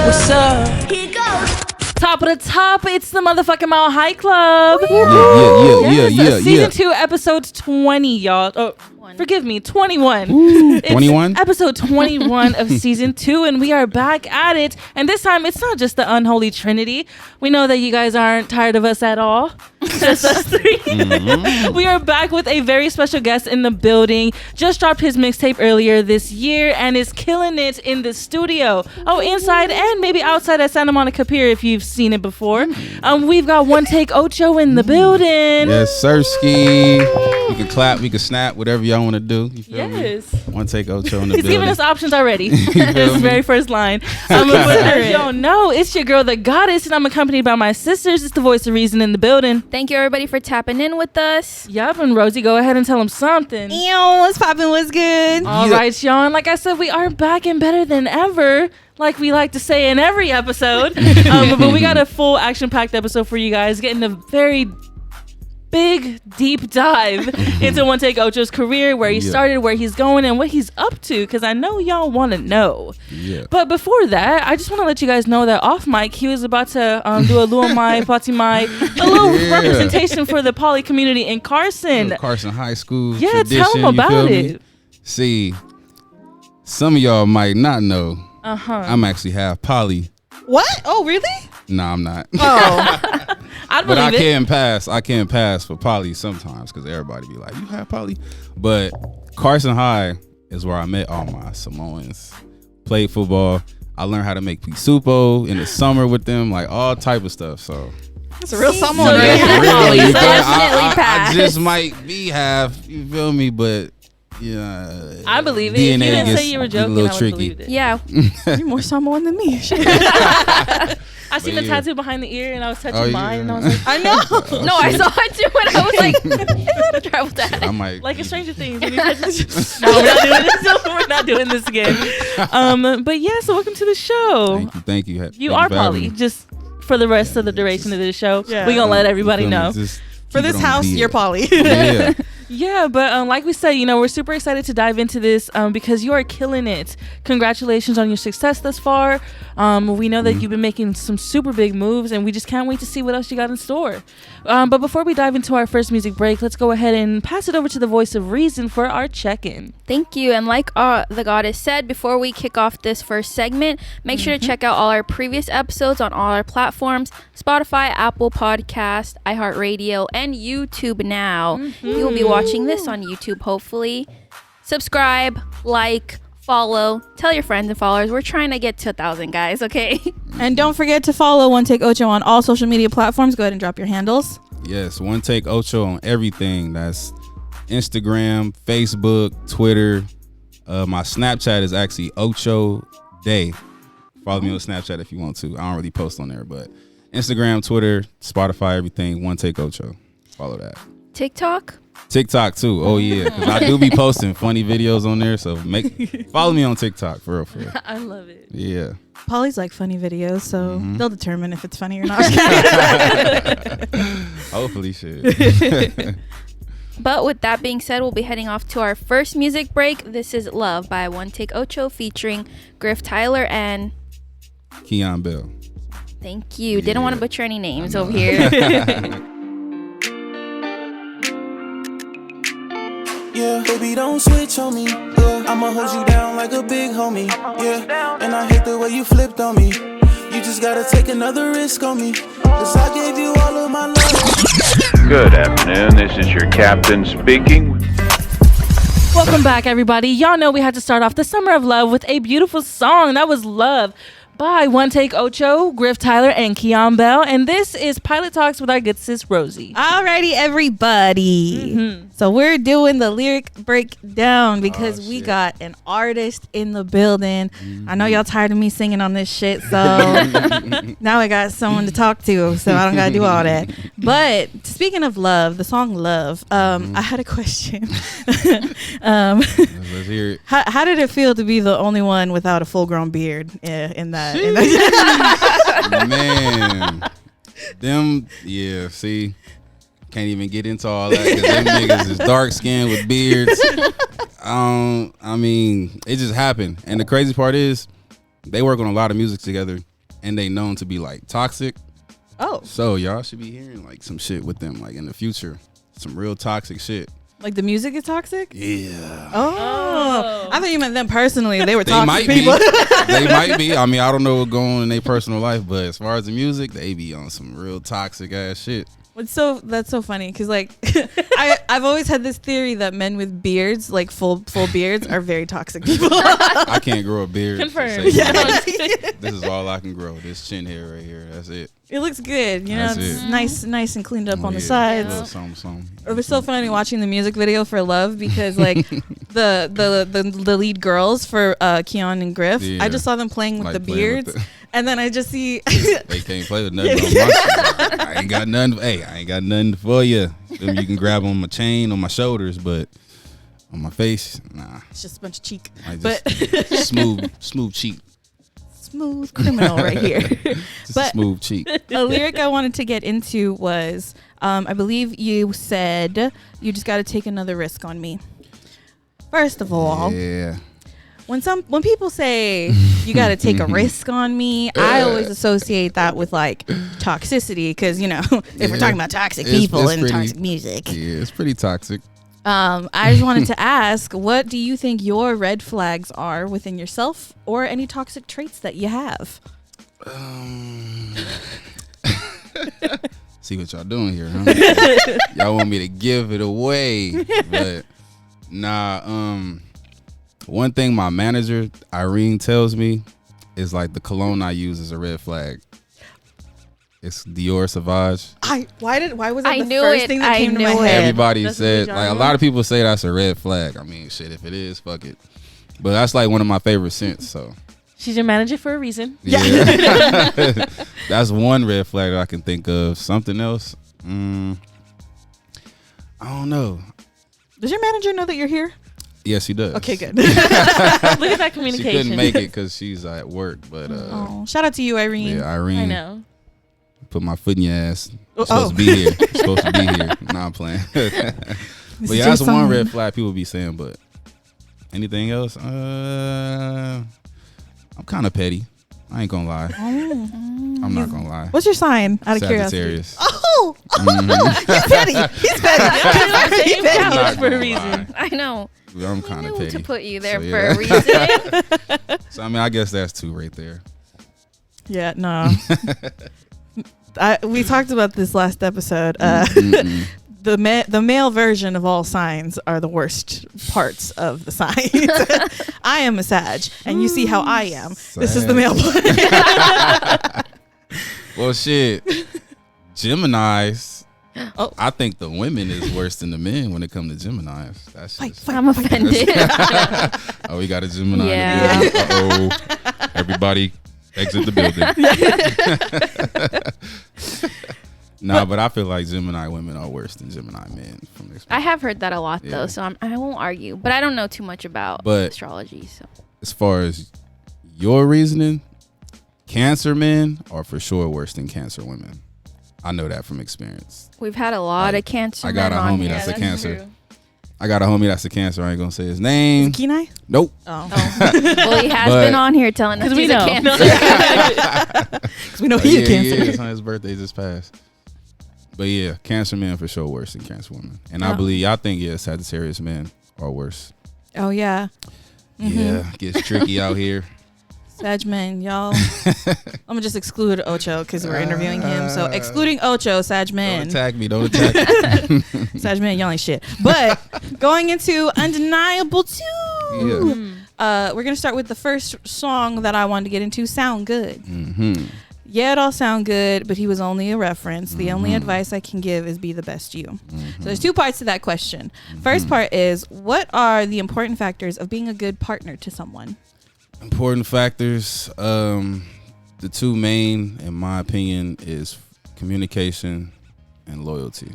What's up? Here goes. Top of the top, it's the motherfucking Mile High Club. Yeah. Season 2, episode 20, y'all. Oh, forgive me, 21. 21? Episode 21 of season 2, and we are back at it. And this time, it's not just the unholy trinity. We know that you guys aren't tired of us at all. Just us three. We are back with a very special guest in the building. Just dropped his mixtape earlier this year and is killing it in the studio. Oh, inside and maybe outside at Santa Monica Pier if you've seen it before. We've got 1takeocho in the building. Yes, sirski. We can clap, we can snap, whatever y'all want to do. You feel me? 1takeocho in the building. He's giving us options already. His very first line. But as y'all know, it's your girl, the goddess, and I'm accompanied by my sisters. It's the voice of reason in the building. Thank you, everybody, for tapping in with us. Yup, and Rosie, go ahead and tell them something. Yo, what's poppin'? What's good? All right, Sean. Like I said, we are back and better than ever, like we like to say in every episode. But we got a full action-packed episode for you guys, getting a very big, deep dive into 1takeocho's career, where he started, where he's going, and what he's up to, because I know y'all want to know. Yeah. But before that, I just want to let you guys know that off mic, he was about to do a little representation for the poly community in Carson. Carson High School. Yeah, tradition, tell him about it. See, some of y'all might not know. I'm actually half poly. What? Oh, really? No, I'm not. Oh. But I can't pass for poly sometimes because everybody be like, you have poly? But Carson High is where I met all my Samoans. Played football. I learned how to make pisupo in the summer with them, like all type of stuff. So that's a real Samoan. So Definitely I just might be half, you feel me? But yeah, I believe it. DNA If you didn't say you were joking, I would believe it. Yeah. You're more Samoan than me. I seen the tattoo behind the ear, and I was touching mine, and I was like, I know. No, I saw it too, and I was like, travel that. I might like in Stranger Things. When he touches. No, we're not doing this. We're not doing this again. But yeah, so welcome to the show. Thank you. You are poly, just for the rest of the duration of the show. Yeah. We're gonna let everybody know. For this house, you're poly. Yeah. Yeah, but like we said, we're super excited to dive into this because you are killing it. Congratulations on your success thus far. We know that you've been making some super big moves, and we just can't wait to see what else you got in store. But before we dive into our first music break, let's go ahead and pass it over to the voice of reason for our check-in. Thank you. And like the goddess said, before we kick off this first segment, make sure to check out all our previous episodes on all our platforms: Spotify, Apple Podcast, iHeartRadio, and YouTube now. You will be watching this on YouTube, hopefully. Subscribe, like, follow, tell your friends and followers. We're trying to get to 1,000, guys, okay? And don't forget to follow 1takeocho on all social media platforms. Go ahead and drop your handles. Yes, 1takeocho on everything. That's Instagram, Facebook, Twitter. My Snapchat is actually Ocho Day. Follow me on Snapchat if you want to. I don't really post on there, but Instagram, Twitter, Spotify, everything, 1takeocho. Follow that. TikTok too. Oh yeah, because I do be posting funny videos on there. So follow me on TikTok for real. I love it. Yeah. Polly's like funny videos, so they'll determine if it's funny or not. Hopefully, shit. But with that being said, we'll be heading off to our first music break. This is Love by 1takeocho featuring Griff Tyler and Keon Bell. Thank you. Didn't want to butcher any names over here. Yeah, baby, don't switch on me. Yeah, I'ma hold you down like a big homie. Yeah, and I hate the way you flipped on me. You just gotta take another risk on me. 'Cause I gave you all of my love. Good afternoon, this is your captain speaking. Welcome back, everybody. Y'all know we had to start off the Summer of Love with a beautiful song. That was Love by 1takeocho, Griff Tyler, and Keon Bell. And this is Pilot Talks with our good sis, Rosie. Alrighty, everybody. So we're doing the lyric breakdown because we got an artist in the building. I know y'all tired of me singing on this shit, so now I got someone to talk to, so I don't gotta do all that. But speaking of love, the song Love, I had a question. Let's hear it. How did it feel to be the only one without a full-grown beard in that? Man, see, can't even get into all that because them niggas is dark skinned with beards. I mean, it just happened. And the crazy part is they work on a lot of music together and they known to be like toxic. Oh. So y'all should be hearing like some shit with them like in the future. Some real toxic shit. Like the music is toxic? Yeah. Oh. I thought you meant them personally. They were They toxic might people. be. They might be. I mean, I don't know what's going on in their personal life, but as far as the music, they be on some real toxic ass shit. That's so funny because like I've always had this theory that men with beards, like full beards, are very toxic people. I can't grow a beard. Confirmed. This is all I can grow. This chin hair right here. That's it. It looks good, you know. That's It's it. nice and cleaned up on the Yeah, sides. little something. It was so funny watching the music video for Love because like the lead girls for Keon and Griff, Yeah. I just saw them playing with Like the playing with beards, and then I just see They can't play with nothing on my shit. I ain't got nothing. Hey, I ain't got nothing for you. You can grab on my chain, on my shoulders, but on my face, nah. it's just a bunch of cheek, I but just smooth cheek. smooth criminal right here. Just a But smooth cheek. a lyric I wanted to get into was, I believe you said, "You just got to take another risk on me." First of all, Yeah. when people say you got to take a risk on me, I always associate that with like toxicity because if we're Yeah. talking about toxic It's- people it's and pretty- toxic music. Yeah, it's pretty toxic. I just wanted to ask, what do you think your red flags are within yourself or any toxic traits that you have? See what y'all doing here, huh? Y'all want me to give it away, but nah. One thing my manager Irene tells me is like the cologne I use is a red flag. It's Dior Sauvage. Why was that I the knew first it. thing that I came to my knew it. head? Everybody That's said what like a y'all lot of people say that's a red flag. I mean, shit, if it is, fuck it. But that's like one of my favorite scents. So She's your manager for a reason. yeah, that's one red flag that I can think of. Something else, I don't know. Does your manager know that you're here? Yes, she does. Okay, good. Look at that She communication. couldn't make it because she's at work, but Oh, shout out to you, Irene. yeah, Irene. I know. Put my foot in your ass. Oh. Supposed to be here. Supposed to be here. Nah, I'm playing. But This yeah, is that's your one song. red flag people be saying. But anything else? I'm kind of petty. I ain't gonna lie. I'm not gonna lie. What's your sign? Out of curiosity. Sagittarius. Oh, he's petty. He's petty. Same I'm couch not for a gonna reason. lie. I know. I'm I kind of knew petty. to put you there So, for yeah. a reason. So I mean, I guess that's two right there. Yeah, no. We talked about this last episode. The male version of all signs are the worst parts of the signs. I am a Sag, and you see how I am. This is the male part. Well, shit. Geminis. Oh. I think the women is worse than the men when it comes to Geminis. That's just, I'm offended. oh, we got a Gemini. Yeah. In the building. Uh-oh. Everybody exit the building. Nah, but I feel like Gemini women are worse than Gemini men from this. I have heard that a lot Yeah. though, so I won't argue. But I don't know too much about But- astrology. So As far as your reasoning, Cancer men are for sure worse than Cancer women. I know that from experience. we've had a lot of Cancer. I got men a on homie here. that's a Cancer. I got a homie that's a Cancer. I ain't gonna say his name. Kenai? Nope. Oh. Well, he has But- been on here telling us Because we he's a know. Cancer. Because we know But he yeah, a Cancer. He is. His birthday just passed. But yeah, Cancer men for sure worse than Cancer women. And I Oh. believe, I think, yeah, Sagittarius men are worse. Oh, yeah. Yeah, gets tricky out here. Sag men, y'all. I'm going to just exclude Ocho because we're interviewing him. So excluding Ocho, Sag Don't men. attack me. Don't attack me. Sag men, y'all ain't shit. But going into Undeniable 2. Yeah. We're going to start with the first song that I wanted to get into, Sound Good. Mm-hmm. Yeah, it all sound good, but he was only a reference. The only advice I can give is be the best you. So there's two parts to that question. First part is, what are the important factors of being a good partner to someone? Important factors. The two main, in my opinion, is communication and loyalty.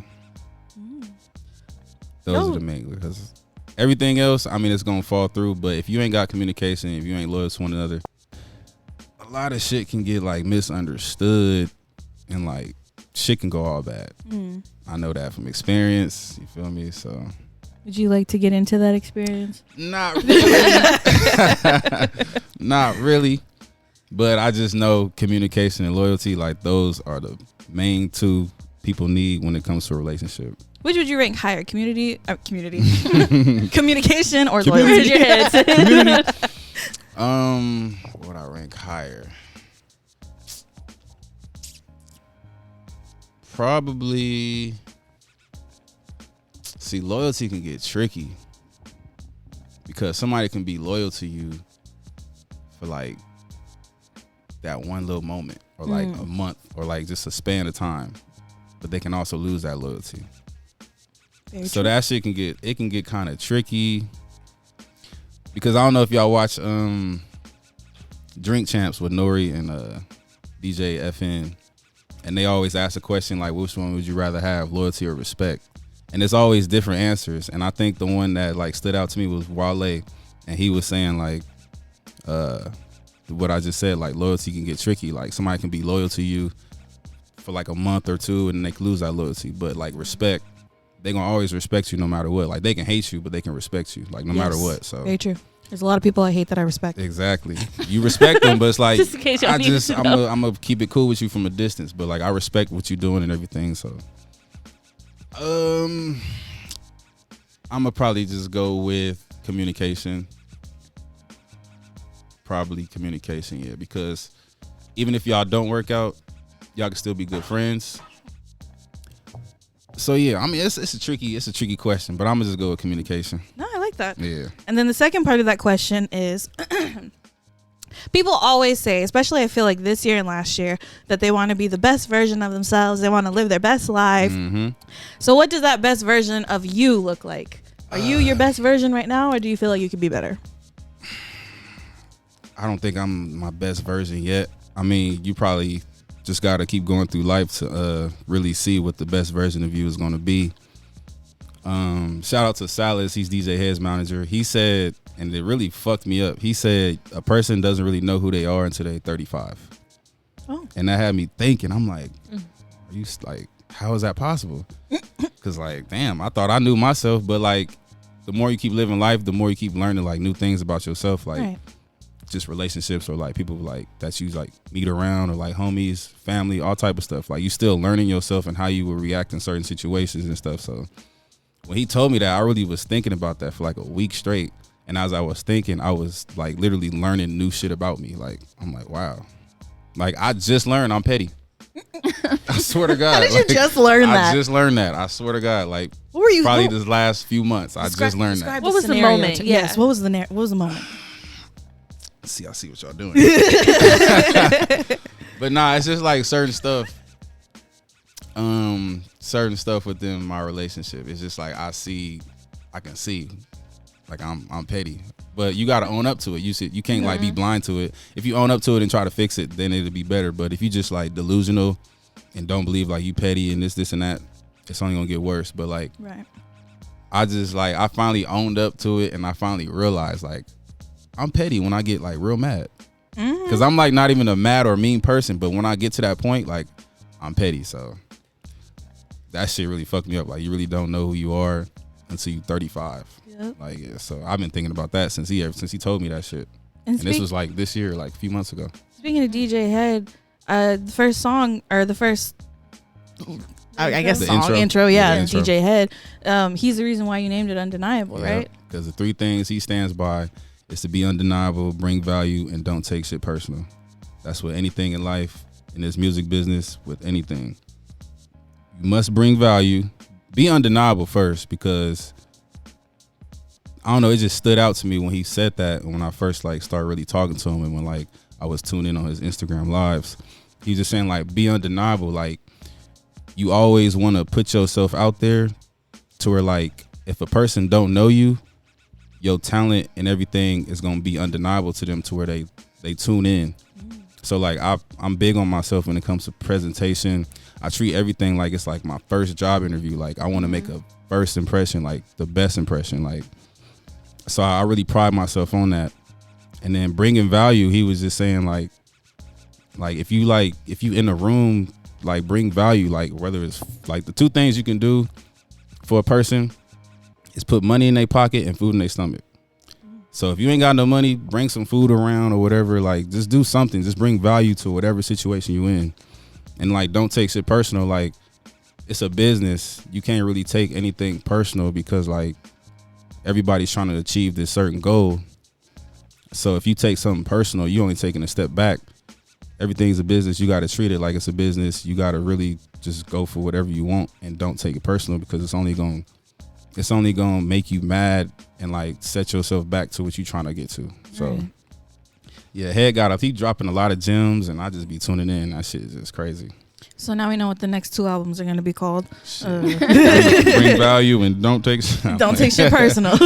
Those are the main, because everything else, I mean, it's gonna fall through. But if you ain't got communication, if you ain't loyal to one another, a lot of shit can get like misunderstood, and like shit can go all bad. I know that from experience. You feel me? So Would you like to get into that experience? Not really. Not really. But I just know communication and loyalty, like those are the main two people need when it comes to a relationship. Which would you rank higher? Community, communication or Where's your loyalty? head? What would I rank higher? Probably. See, loyalty can get tricky because somebody can be loyal to you for like that one little moment or like a month or like just a span of time, but they can also lose that loyalty. Very So true. that shit can get kind of tricky because I don't know if y'all watch Drink Champs with Nori and DJ FN, and they always ask a question like, which one would you rather have, loyalty or respect? And it's always different answers. And I think the one that like stood out to me was Wale, and he was saying like what I just said, like loyalty can get tricky. Like somebody can be loyal to you for like a month or two and they can lose that loyalty. But like respect, they gonna always respect you no matter what. Like they can hate you, but they can respect you like no matter what. So very true. There's a lot of people I hate that I respect. exactly, you respect them, but it's like Just in case y'all needed to know. I'm gonna keep it cool with you from a distance. But like I respect what you're doing and everything. So I'm gonna probably just go with communication. Probably communication, yeah, because even if y'all don't work out, y'all can still be good friends. So yeah, I mean it's a tricky question, but I'm gonna just go with communication. No, I like that. Yeah. And then the second part of that question is people always say, especially I feel like this year and last year, that they want to be the best version of themselves. They want to live their best life. Mm-hmm. So what does that best version of you look like? Are you your best version right now, or do you feel like you could be better? I don't think I'm my best version yet. I mean, you probably just got to keep going through life to really see what the best version of you is going to be. Shout out to Salas. He's DJ Head's manager. He said, and it really fucked me up, he said a person doesn't really know who they are until they're 35. Oh. And that had me thinking. I'm like, are you like, how is that possible? Because like, damn, I thought I knew myself, but like the more you keep living life, the more you keep learning like new things about yourself. Like, Right. just relationships or like people like that you like meet around or like homies, family, all type of stuff. Like you still learning yourself and how you will react in certain situations and stuff. So when he told me that, I really was thinking about that for like a week straight. And as I was thinking, I was like literally learning new shit about me. Like I'm like, wow, like I just learned I'm petty. I swear to God. How did you just learn that? I just learned that. I swear to God. Like What were you? probably what, this last few months, I just learned that. describe What was the scenario moment? to- Yeah. Yes. What was the moment? See, I see what y'all doing. But nah, it's just like certain stuff within my relationship. It's just like I can see like I'm petty, but you got to own up to it. You can't like be blind to it. If you own up to it and try to fix it, then it'll be better. But if you just like delusional and don't believe like you petty and this and that, it's only gonna get worse. But like Right. I finally owned up to it, and I finally realized like I'm petty when I get like real mad. Because I'm like not even a mad or mean person, but when I get to that point, like I'm petty. So that shit really fucked me up. Like you really don't know who you are until you're 35. Yep. Like yeah, so I've been thinking about that since he told me that shit. And And this was like this year, like a few months ago. speaking of DJ Head, the first song or the first, I guess The song intro. yeah, The intro. DJ Head. He's the reason why you named it Undeniable, right? Because the three things he stands by is to be undeniable, bring value, and don't take shit personal. That's with anything in life, in this music business, with anything. You must bring value, be undeniable first, because I don't know, it just stood out to me when he said that when I first like started really talking to him, and when like I was tuned in on his Instagram lives. He was just saying like be undeniable. Like you always want to put yourself out there to where like if a person don't know you, your talent and everything is gonna be undeniable to them to where they tune in. So like I'm big on myself when it comes to presentation. I treat everything like it's like my first job interview. Like I want to make a first impression, like the best impression. Like so I really pride myself on that. And then bringing value, he was just saying like if you in a room, like bring value, like whether it's like the two things you can do for a person is put money in their pocket and food in their stomach. So if you ain't got no money, bring some food around or whatever. Like, just do something. Just bring value to whatever situation you in. And, like, don't take shit personal. Like, it's a business. You can't really take anything personal because, like, everybody's trying to achieve this certain goal. So if you take something personal, you only taking a step back. Everything's a business. You got to treat it like it's a business. You got to really just go for whatever you want and don't take it personal, because it's only going to make you mad and, like, set yourself back to what you trying to get to. So yeah, Head got up. He dropping a lot of gems, and I just be tuning in. That shit is just crazy. So now we know what the next 2 albums are going to be called. Bring value and don't take shit personal.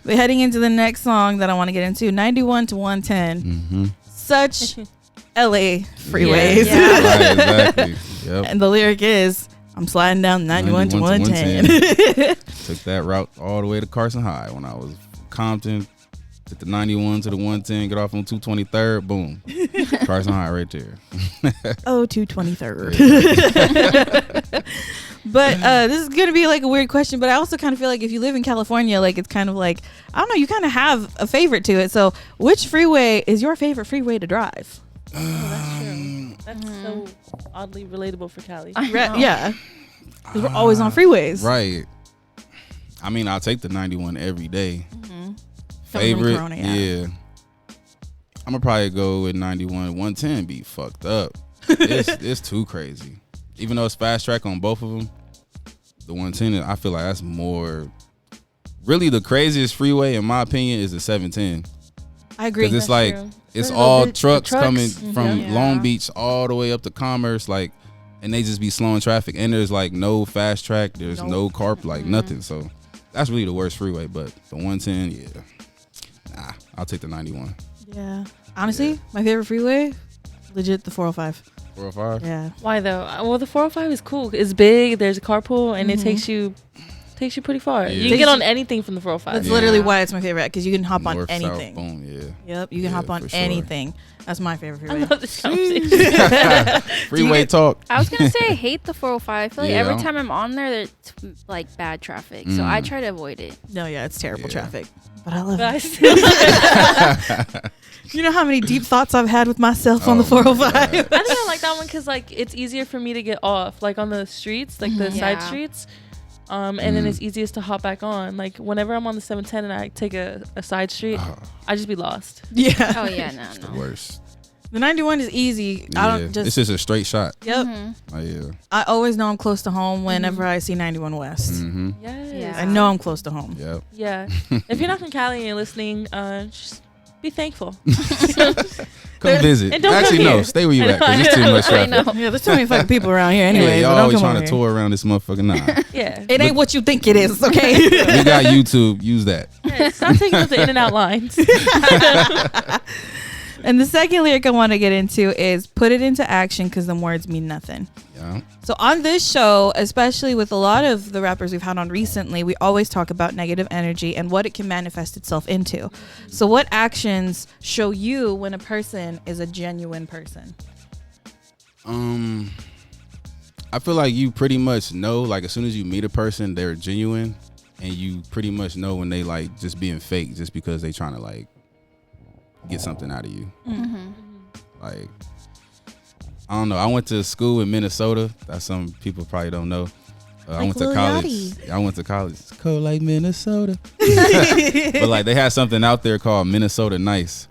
We're heading into the next song that I want to get into, 91 to 110. Mm-hmm. Such LA freeways. Yeah. Right, exactly. Yep. And the lyric is, I'm sliding down 91 to 110. Took that route all the way to Carson High when I was Compton. Took the 91 to the 110, get off on 223rd, boom. Carson High right there. Oh, 223rd. But this is going to be like a weird question, but I also kind of feel like if you live in California, like, it's kind of like, I don't know, you kind of have a favorite to it. So which freeway is your favorite freeway to drive? That's true. That's so oddly relatable for Cali. Yeah. Because we're always on freeways. Right. I mean, I'll take the 91 every day. Favorite, Corona, yeah. I'm gonna probably go with 91. 110 be fucked up. It's too crazy. Even though it's fast track on both of them, the 110, I feel like that's more. Really, the craziest freeway, in my opinion, is the 710. I agree. Because it's That's like true. it's The all trucks. trucks coming from Yeah. Long Beach all the way up to Commerce, like, and they just be slowing traffic. And there's like no fast track. There's no carp, like nothing. So that's really the worst freeway. But the 110, yeah. Nah, I'll take the 91. Yeah. Honestly, my favorite freeway, legit the 405. 405? Yeah. Why though? Well, the 405 is cool. It's big. There's a carpool, and it takes you pretty far. Yeah. You can get on anything from the 405. That's Yeah. literally why it's my favorite, because you can hop on North, anything. South, boom, yeah. Yep, you can Yeah, hop on for sure. anything. That's my favorite I freeway. love this conversation. Freeway talk. I was gonna say I hate the 405. I feel like Yeah, I every don't- time I'm on there, there's like bad traffic. So I try to avoid it. No, yeah, it's terrible Yeah. traffic. But I love But I it. still, You know how many deep thoughts I've had with myself on the Oh my 405? I think I like that one because like it's easier for me to get off, like on the streets, like the side Yeah. streets. And then it's easiest to hop back on. Like whenever I'm on the 710 and I take a side street, I just be lost. Yeah. Oh yeah, The no. worst. The 91 is easy. Yeah. I don't just. It's just a straight shot. Yep. Oh, yeah. I always know I'm close to home whenever I see 91 West. Mm-hmm. Yes. Yeah. I know I'm close to home. Yep. Yeah. If you're not from Cali and you're listening, just be thankful. Come visit. And don't come Actually, no. here. Stay where you I at, know, because I it's too know, much I traffic. know. Yeah, there's too many fucking people around here anyway. Yeah, so y'all don't always come trying over to here. tour around this motherfucker. Nah. Yeah. It ain't what you think it is, okay? We got YouTube. Use that. Yeah, stop taking up the in and out lines. And the second lyric I want to get into is put it into action because them words mean nothing. Yeah. So on this show, especially with a lot of the rappers we've had on recently, we always talk about negative energy and what it can manifest itself into. So what actions show you when a person is a genuine person? I feel like you pretty much know, like, as soon as you meet a person, they're genuine, and you pretty much know when they like just being fake just because they trying to like get something out of you. Like, I don't know. I went to school in Minnesota. That's some people probably don't know. I went to Lil college. Yachty. I went to college. It's cold like Minnesota. But like they had something out there called Minnesota Nice,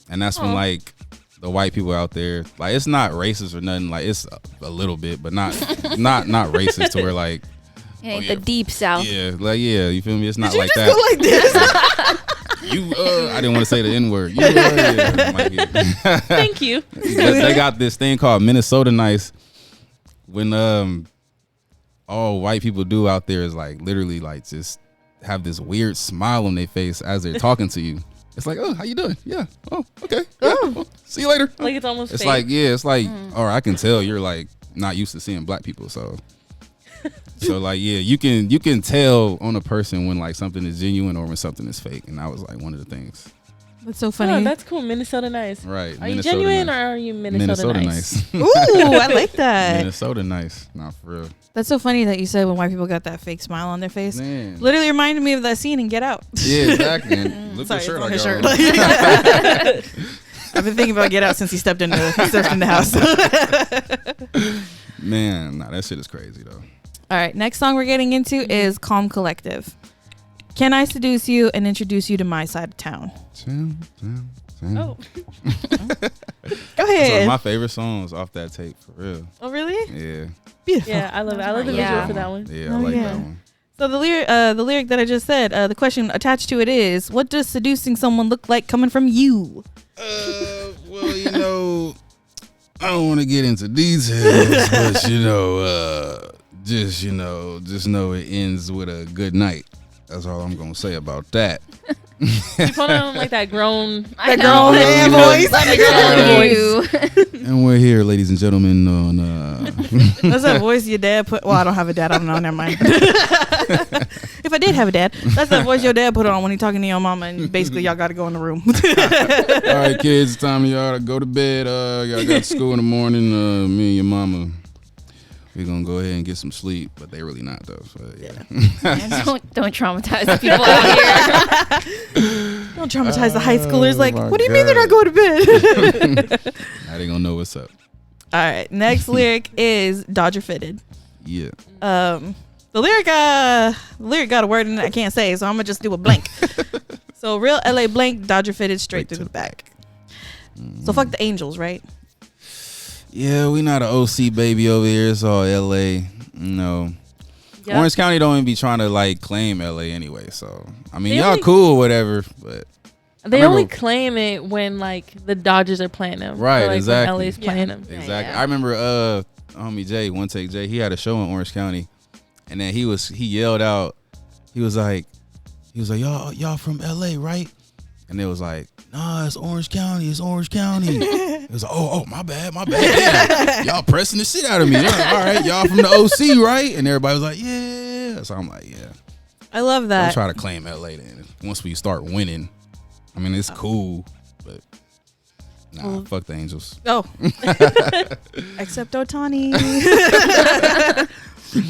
and that's when like the white people out there, like, it's not racist or nothing. Like, it's a little bit, but not racist to where like, It ain't yeah. the deep south. yeah, like, yeah, you feel me? It's not Did you like just that. go like this? You, I didn't want to say the N word. Yeah, like, Thank you. they got this thing called Minnesota Nice. When all white people do out there is like literally like just have this weird smile on their face as they're talking to you. It's like, oh, how you doing? Yeah. Oh, okay. Yeah. Well, see you later. Like it's almost It's fake. like, yeah, it's like, all right, I can tell you're like not used to seeing black people, so like, yeah, you can tell on a person when like something is genuine or when something is fake, and that was like one of the things. That's so Oh, funny. that's cool. Minnesota nice. Right. Are you Minnesota genuine nice. or are you Minnesota nice? Ooh, I like that. Minnesota nice. Nah, for real. That's so funny that you said when white people got that fake smile on their face. Man. Literally reminded me of that scene in Get Out. Yeah, exactly. And look Sorry, what shirt I it's got on on. his shirt. I've been thinking about Get Out since he stepped in the house. Man, nah, that shit is crazy though. All right, next song we're getting into is Calm Collective. Can I seduce you and introduce you to my side of town? Oh. Go It's one of ahead. my favorite songs off that tape, for real. Oh, really? Yeah, Beautiful. Yeah, I love it. I love the Yeah. visual for that one. yeah, Oh, I like yeah. that one. So the lyric that I just said, the question attached to it is, what does seducing someone look like coming from you? Well, I don't want to get into details, but just know it ends with a good night. That's all I'm gonna say about that. You put on like that grown. I grown know. man voice. Let me tell you. And we're here, ladies and gentlemen, on That's that voice your dad put. Well, I don't have a dad. I don't know. Never mind. If I did have a dad, that's that voice your dad put on when he talking to your mama, and basically y'all got to go in the room. all right, kids, it's time for y'all to go to bed. Y'all got school in the morning. Me and your mama, we're gonna go ahead and get some sleep, but they really not though. So yeah. Don't traumatize the people out here. Don't traumatize the high schoolers. Like, my what do you mean they're not God. going to bed? Now they gonna know what's up. All right. Next lyric is Dodger Fitted. Yeah. The lyric got a word in it I can't say, so I'm gonna just do a blank. So real LA blank, Dodger Fitted, straight through the back. So fuck the Angels, right? Yeah, we not an OC baby over here. It's all LA. No. Yep. Orange County don't even be trying to like claim LA anyway. So I mean, They y'all only- cool, whatever. But They remember- only claim it when like the Dodgers are playing them. Right, or, like, exactly. When LA's playing them. exactly. Yeah. I remember homie Jay, 1takeocho, he had a show in Orange County, and then he yelled out, he was like, y'all from LA, right? And it was like, nah, it's Orange County. It was like, oh, my bad. Damn. Y'all pressing the shit out of me. Like, all right, y'all from the OC, right? And everybody was like, yeah. So I'm like, yeah. I love Don't that. try to claim LA then. Once we start winning, I mean, it's cool, but nah, fuck the Angels. Oh. Except Otani.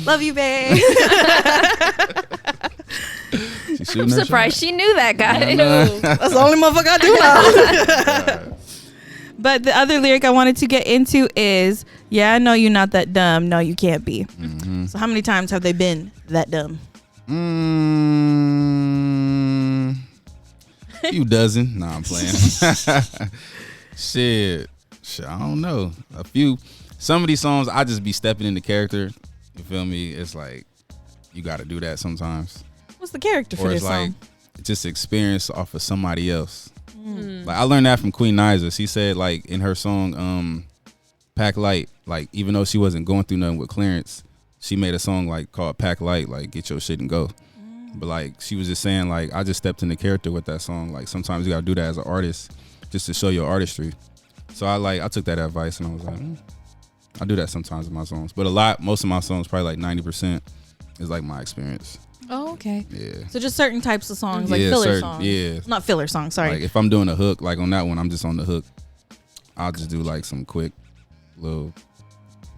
Love you, babe. I'm surprised she knew that, guy. That's the only motherfucker I do know. But the other lyric I wanted to get into is, yeah, I know you're not that dumb. No, you can't be. Mm-hmm. So how many times have they been that dumb? Few dozen. Nah, I'm playing. Shit, I don't know. A few. Some of these songs, I just be stepping into character. You feel me? It's like you got to do that sometimes, What's the character for or this it's like song? just experience off of somebody else. Like I learned that from Queen Niza. She said like in her song Pack Light, like even though she wasn't going through nothing with Clarence, she made a song like called Pack Light, like get your shit and go. But like she was just saying like I just stepped into character with that song. Like sometimes you gotta do that as an artist just to show your artistry. So I took that advice and I was like, I do that sometimes in my songs. But most of my songs, probably like 90%, is like my experience. Oh, okay. Yeah. So just certain types of songs, like Yeah, filler certain- songs. yeah. Not filler songs, sorry. Like if I'm doing a hook, like on that one, I'm just on the hook. I'll just do like some quick little,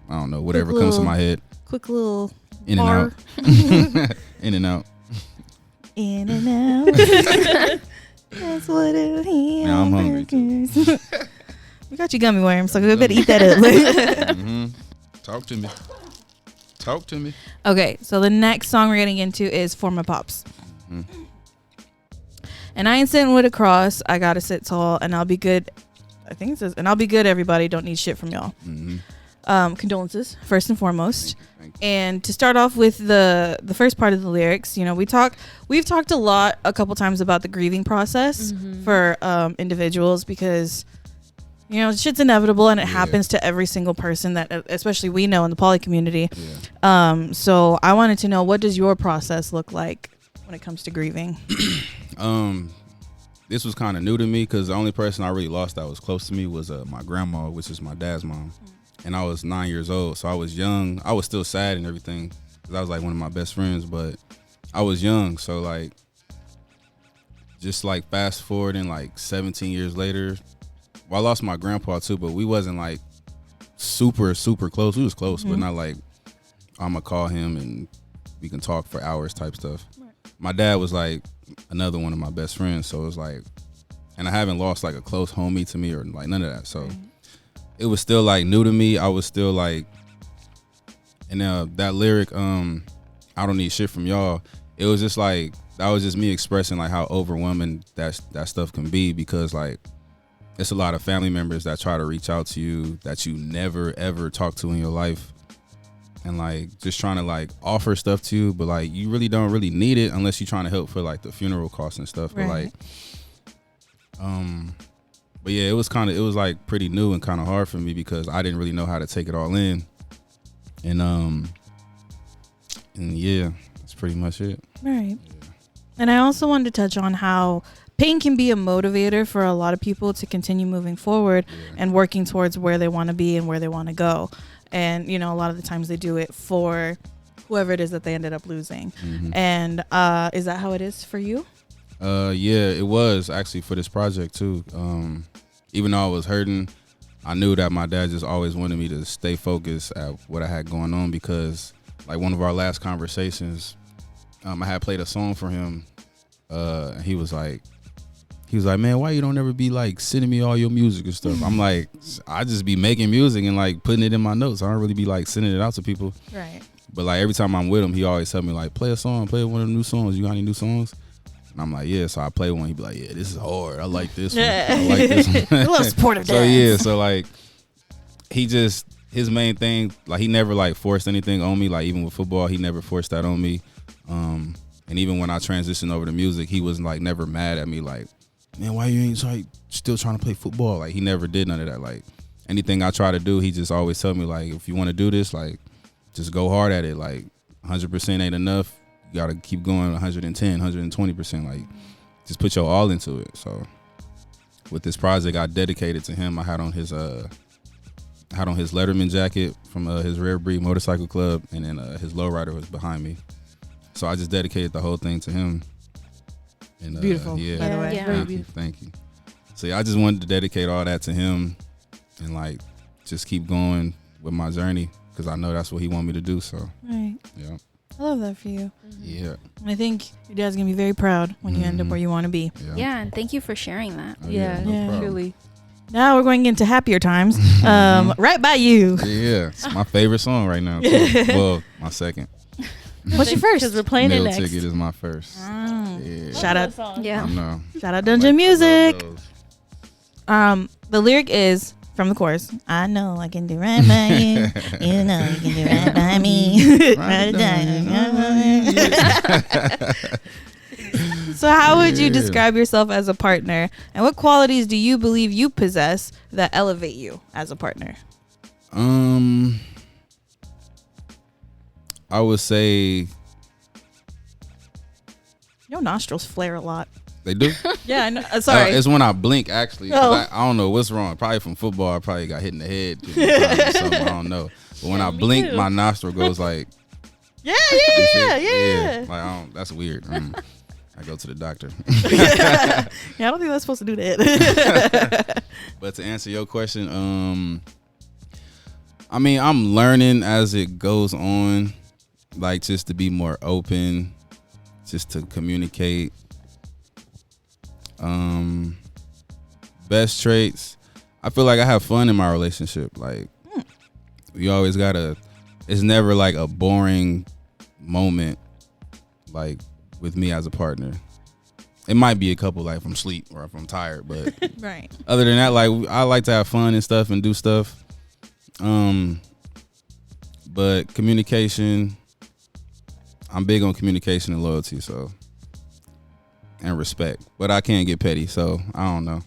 I don't know, whatever Quick comes to little- my head. Quick little In and bar. out. In and out. In and out. That's what it is. Now I'm hungry, too. We got you gummy worms, so we better eat that up. Talk to me. Talk to me. Okay, so the next song we're getting into is For My Pops. And I ain't sitting with a cross. I gotta sit tall, and I'll be good. I think it says, and I'll be good. Everybody, don't need shit from y'all. Condolences, first and foremost. Thank you. And to start off with the first part of the lyrics, you know, we've talked a couple times about the grieving process for individuals because, you know, shit's inevitable and it happens to every single person that, especially we know in the poly community. Yeah. So I wanted to know, what does your process look like when it comes to grieving? This was kind of new to me because the only person I really lost that was close to me was my grandma, which is my dad's mom. And I was 9 years old, so I was young. I was still sad and everything because I was like one of my best friends, but I was young, so like just like fast forwarding like 17 years later. Well, I lost my grandpa too, but we wasn't like super close. We was close, but not like I'm gonna call him and we can talk for hours type stuff. Right. My dad was like another one of my best friends, so it was like, and I haven't lost like a close homie to me or like none of that. So it was still like new to me. I was still like, and that lyric, I don't need shit from y'all. It was just like, that was just me expressing like how overwhelming that stuff can be, because like it's a lot of family members that try to reach out to you that you never ever talk to in your life, and like just trying to like offer stuff to you, but like you really don't really need it unless you're trying to help for like the funeral costs and stuff. Right. But like but yeah, it was like pretty new and kind of hard for me because I didn't really know how to take it all in, and yeah, that's pretty much it. Right. And I also wanted to touch on how pain can be a motivator for a lot of people to continue moving forward and working towards where they want to be and where they want to go. And, you know, a lot of the times they do it for whoever it is that they ended up losing. And is that how it is for you? Yeah, it was actually for this project too. Even though I was hurting, I knew that my dad just always wanted me to stay focused at what I had going on, because like one of our last conversations, I had played a song for him. He was like, man, why you don't ever be like sending me all your music and stuff? I'm like, I just be making music and like putting it in my notes. I don't really be like sending it out to people. Right. But like every time I'm with him, he always tell me like, play one of the new songs. You got any new songs? And I'm like, yeah. So I play one. He'd be like, yeah, this is hard. I like this one. I like this one. A little supportive dad. So yeah, so like his main thing, like he never like forced anything on me. Like even with football, he never forced that on me. And even when I transitioned over to music, he was like never mad at me. Like, man, why you ain't like still trying to play football? Like he never did none of that. Like anything I try to do, he just always tell me like, if you want to do this, like just go hard at it. Like 100% ain't enough. You gotta keep going 110, 120%. Like just put your all into it. So with this project, I dedicated to him. I had on his Letterman jacket from his Rare Breed Motorcycle Club, and then his lowrider was behind me. So I just dedicated the whole thing to him. And, beautiful, yeah, by the way. Yeah. Thank you. So yeah, I just wanted to dedicate all that to him, and like just keep going with my journey, because I know that's what he wanted me to do. So Right. yeah, I love that for you. yeah. And I think your dad's gonna be very proud when you end up where you want to be. Yeah, and thank you for sharing that. Oh, Yeah, no problem. truly. Now we're going into happier times. Right by you. Yeah, it's my favorite song right now. Too. Well, my second. What's your first? Because we're playing it Meal next. Ticket is my first. Yeah. Shout out. Yeah. I know. Shout out Dungeon Music. Those. The lyric is from the chorus. I know I can do right by you. You know you can do right by me. So how would you describe yourself as a partner, and what qualities do you believe you possess that elevate you as a partner? I would say Your nostrils flare a lot. they do. Yeah, I know. Sorry. It's when I blink, actually. 'Cause Oh. I don't know what's wrong. Probably from football. I probably got hit in the head. Or something. I don't know. But when I me blink, too. my nostril goes like. yeah. Like I don't. That's weird. I go to the doctor. Yeah, I don't think that's supposed to do that. But to answer your question, I mean, I'm learning as it goes on, like just to be more open, just to communicate. Best traits, I feel like I have fun in my relationship. Like we always gotta, it's never like a boring moment like with me as a partner. It might be a couple like if I'm asleep or if I'm tired, but Right. other than that, like I like to have fun and stuff and do stuff. But communication, I'm big on communication and loyalty, so, and respect. But I can't get petty, so I don't know.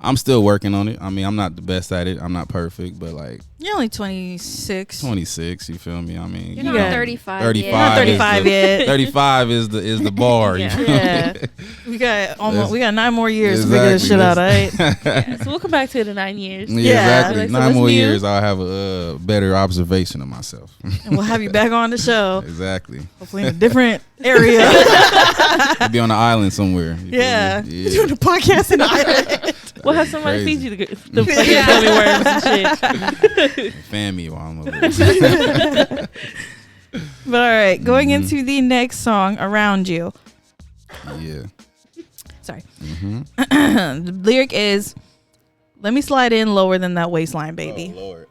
I'm still working on it. I mean, I'm not the best at it. I'm not perfect, but like You're only 26. 26. You feel me? I mean, You're you not know, 35. 35. Yet. Not 35 yet. 35 is the bar. Yeah. You feel Yeah. me? We got 9 more years to figure this shit out, all right? Yeah, so we'll come back to it in 9 years. Yeah, Yeah. exactly. Like, so 9 what's more new? years, I'll have a better observation of myself. And we'll have you back on the show, Exactly. hopefully in a different area. I'll be on the island somewhere. You feel Yeah. me? You're doing a podcast in the island. We'll have somebody Crazy. feed you the fucking gummy worms and shit. Fan me while I'm over there. But all right, going into the next song, Around You. Yeah. Sorry. Mm-hmm. The lyric is, let me slide in lower than that waistline, baby. Oh, Lord.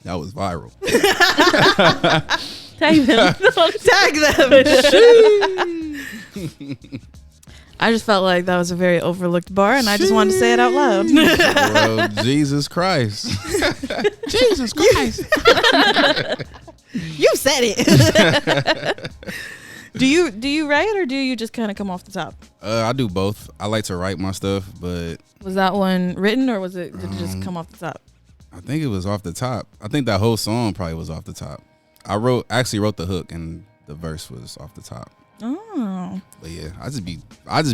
That was viral. Tag them. Tag them. I just felt like that was a very overlooked bar, and I just wanted to say it out loud. Bro, Jesus Christ. Jesus Christ. You said it. Do you write, or do you just kind of come off the top? I do both. I like to write my stuff, but Was that one written, or did it just come off the top? I think it was off the top. I think that whole song probably was off the top. I actually wrote the hook, and the verse was off the top. Oh, But yeah, I just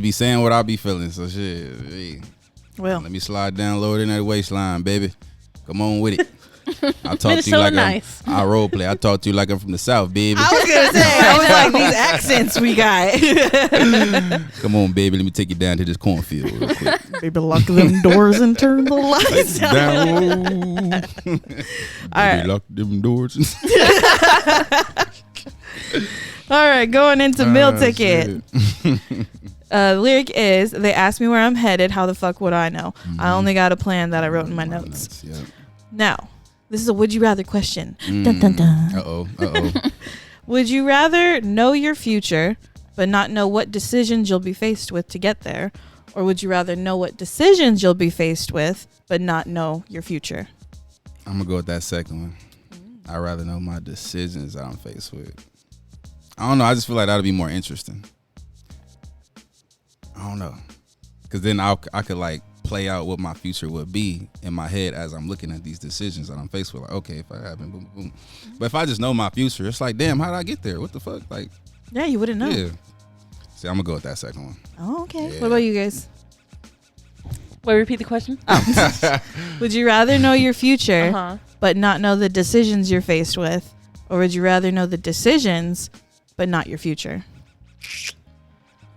be saying what I be feeling. So shit, hey, well. let me slide down lower than that waistline, baby. Come on with it. I talk to you Minnesota like nice. I role play. I talk to you like I'm from the South, baby. I was gonna say, I was like, these accents we got. Come on, baby. Let me take you down to this cornfield real quick. Baby, lock them doors and turn the lights down. Down. All right. Lock them doors. All right, going into meal ticket. Shit. Lyric is, they asked me where I'm headed. How the fuck would I know? I only got a plan that I wrote in my notes. Yeah. Now, this is a would you rather question. Dun, dun, dun. Uh-oh. Would you rather know your future but not know what decisions you'll be faced with to get there? Or would you rather know what decisions you'll be faced with but not know your future? I'm going to go with that second one. I'd rather know my decisions that I'm faced with. I don't know. I just feel like that would be more interesting. I don't know. Because then I could like play out what my future would be in my head as I'm looking at these decisions that I'm faced with. Like, okay, if I happen, boom, boom. But if I just know my future, it's like, damn, how did I get there? What the fuck? Like, Yeah, you wouldn't know. yeah. See, I'm going to go with that second one. Oh, okay. Yeah. What about you guys? Wait, repeat the question. Would you rather know your future Uh-huh. but not know the decisions you're faced with? Or would you rather know the decisions but not your future?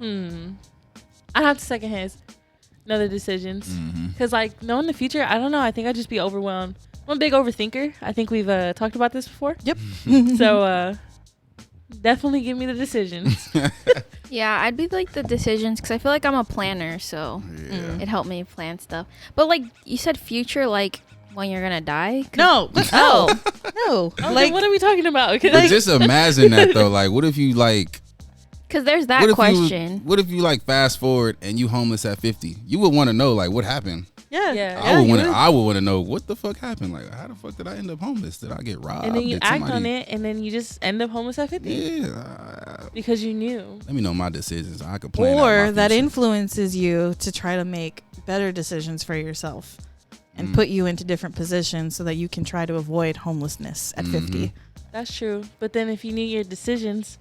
I have to second his. Know the decisions. Because, like, knowing the future, I don't know. I think I'd just be overwhelmed. I'm a big overthinker. I think we've talked about this before. Yep. So, definitely give me the decisions. Yeah, I'd be like the decisions because I feel like I'm a planner, so it helped me plan stuff. But like you said, future, like when you're gonna die. No. Oh, No. Like, Like, what are we talking about? 'Cause But just imagine that though. Like, what if you like? because there's that What if question. what if you like fast forward and you homeless at 50? You would want to know like what happened. yeah. Yeah. I would you want to. I would want to know what the fuck happened. Like, how the fuck did I end up homeless? Did I get robbed? and then you Did act somebody- on it, and then you just end up homeless at 50 Yeah. because you knew. Let me know my decisions. I could plan. out Or my that future. influences you to try to make better decisions for yourself and put you into different positions so that you can try to avoid homelessness at 50. That's true. But then if you knew your decisions,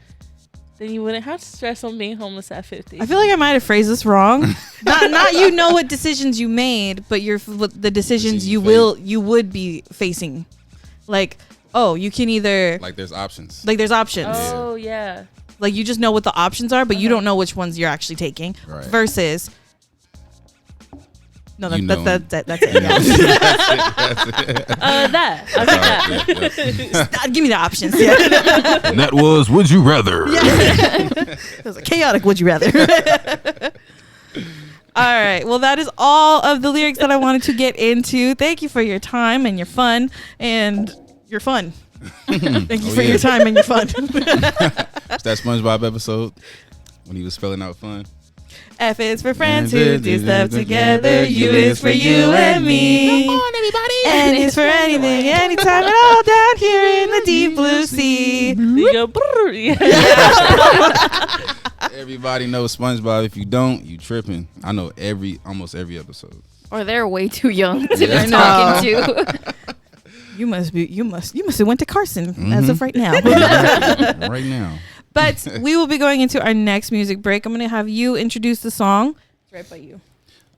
then you wouldn't have to stress on being homeless at 50. I feel like I might have phrased this wrong. not you know what decisions you made, but the decisions you would be facing. Like, oh, you can either Like, there's options. like there's options. Oh, yeah. Like you just know what the options are, but you don't know which ones you're actually taking. Right. Versus no, You know. that's it. You know? That. I'll take that. Give me the options. Yeah. And that was Would You Rather. It was a chaotic would you rather. All right. Well, that is all of the lyrics that I wanted to get into. Thank you for your time and your fun and your fun. Thank you for your time and your fun. It's that SpongeBob episode when he was spelling out fun. F is for friends who do stuff together. U is for you and me. Come on, everybody. N is for anything, anytime at all down here in the deep blue sea. You go, brrr. Yeah. Everybody knows SpongeBob. If you don't, you tripping. I know almost every episode. Or they're way too young to I be know. talking to. You must have went to Carson as of right now. Right now. But we will be going into our next music break. I'm going to have you introduce the song. It's right by you.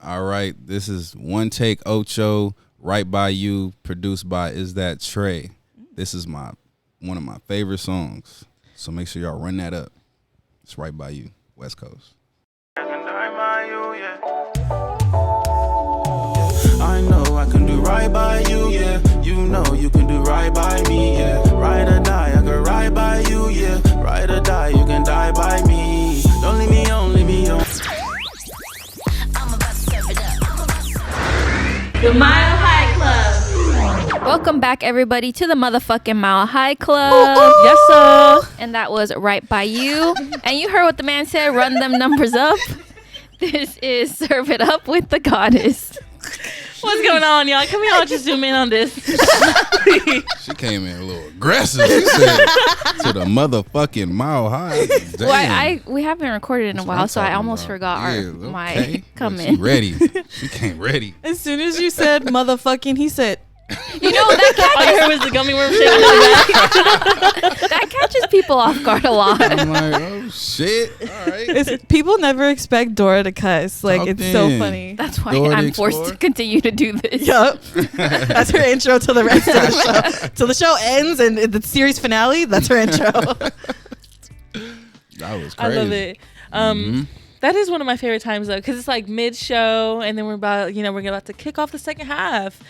All right. This is One Take Ocho, Right By You, produced by Is That Trey. This is one of my favorite songs. So make sure y'all run that up. It's Right By You, West Coast. I know I can do right by you, yeah. You know you can do right by me, yeah. Ride or die, I can ride by you, yeah. Ride or die, you can die by me. Don't leave me on, leave me on. I'm about to serve it up. The Mile High Club. Welcome back, everybody, to the motherfucking Mile High Club. Yes, sir. And that was Right By You. And you heard what the man said, run them numbers up. This is Serve It Up with the Goddess. What's going on, y'all? Can we all just zoom in on this? She came in a little aggressive. She said to the motherfucking Mile High. Damn. Well, we haven't recorded in a That's while, what I'm so I talking almost about. forgot Yeah, my okay. come She in. ready. She came ready. As soon as you said motherfucking, he said, You know, that All you heard was the gummy worm shaking in the back. that catches people off guard a lot. I'm like, oh shit. All right. people never expect Dora to cuss. Like, Talked it's so in. funny. That's why Dora the I'm forced Explorer. to continue to do this. Yup. That's her intro to the rest of the show. Till the show ends and the series finale, that's her intro. That was crazy. I love it. That is one of my favorite times though, because it's like mid-show, and then we're about to kick off the second half.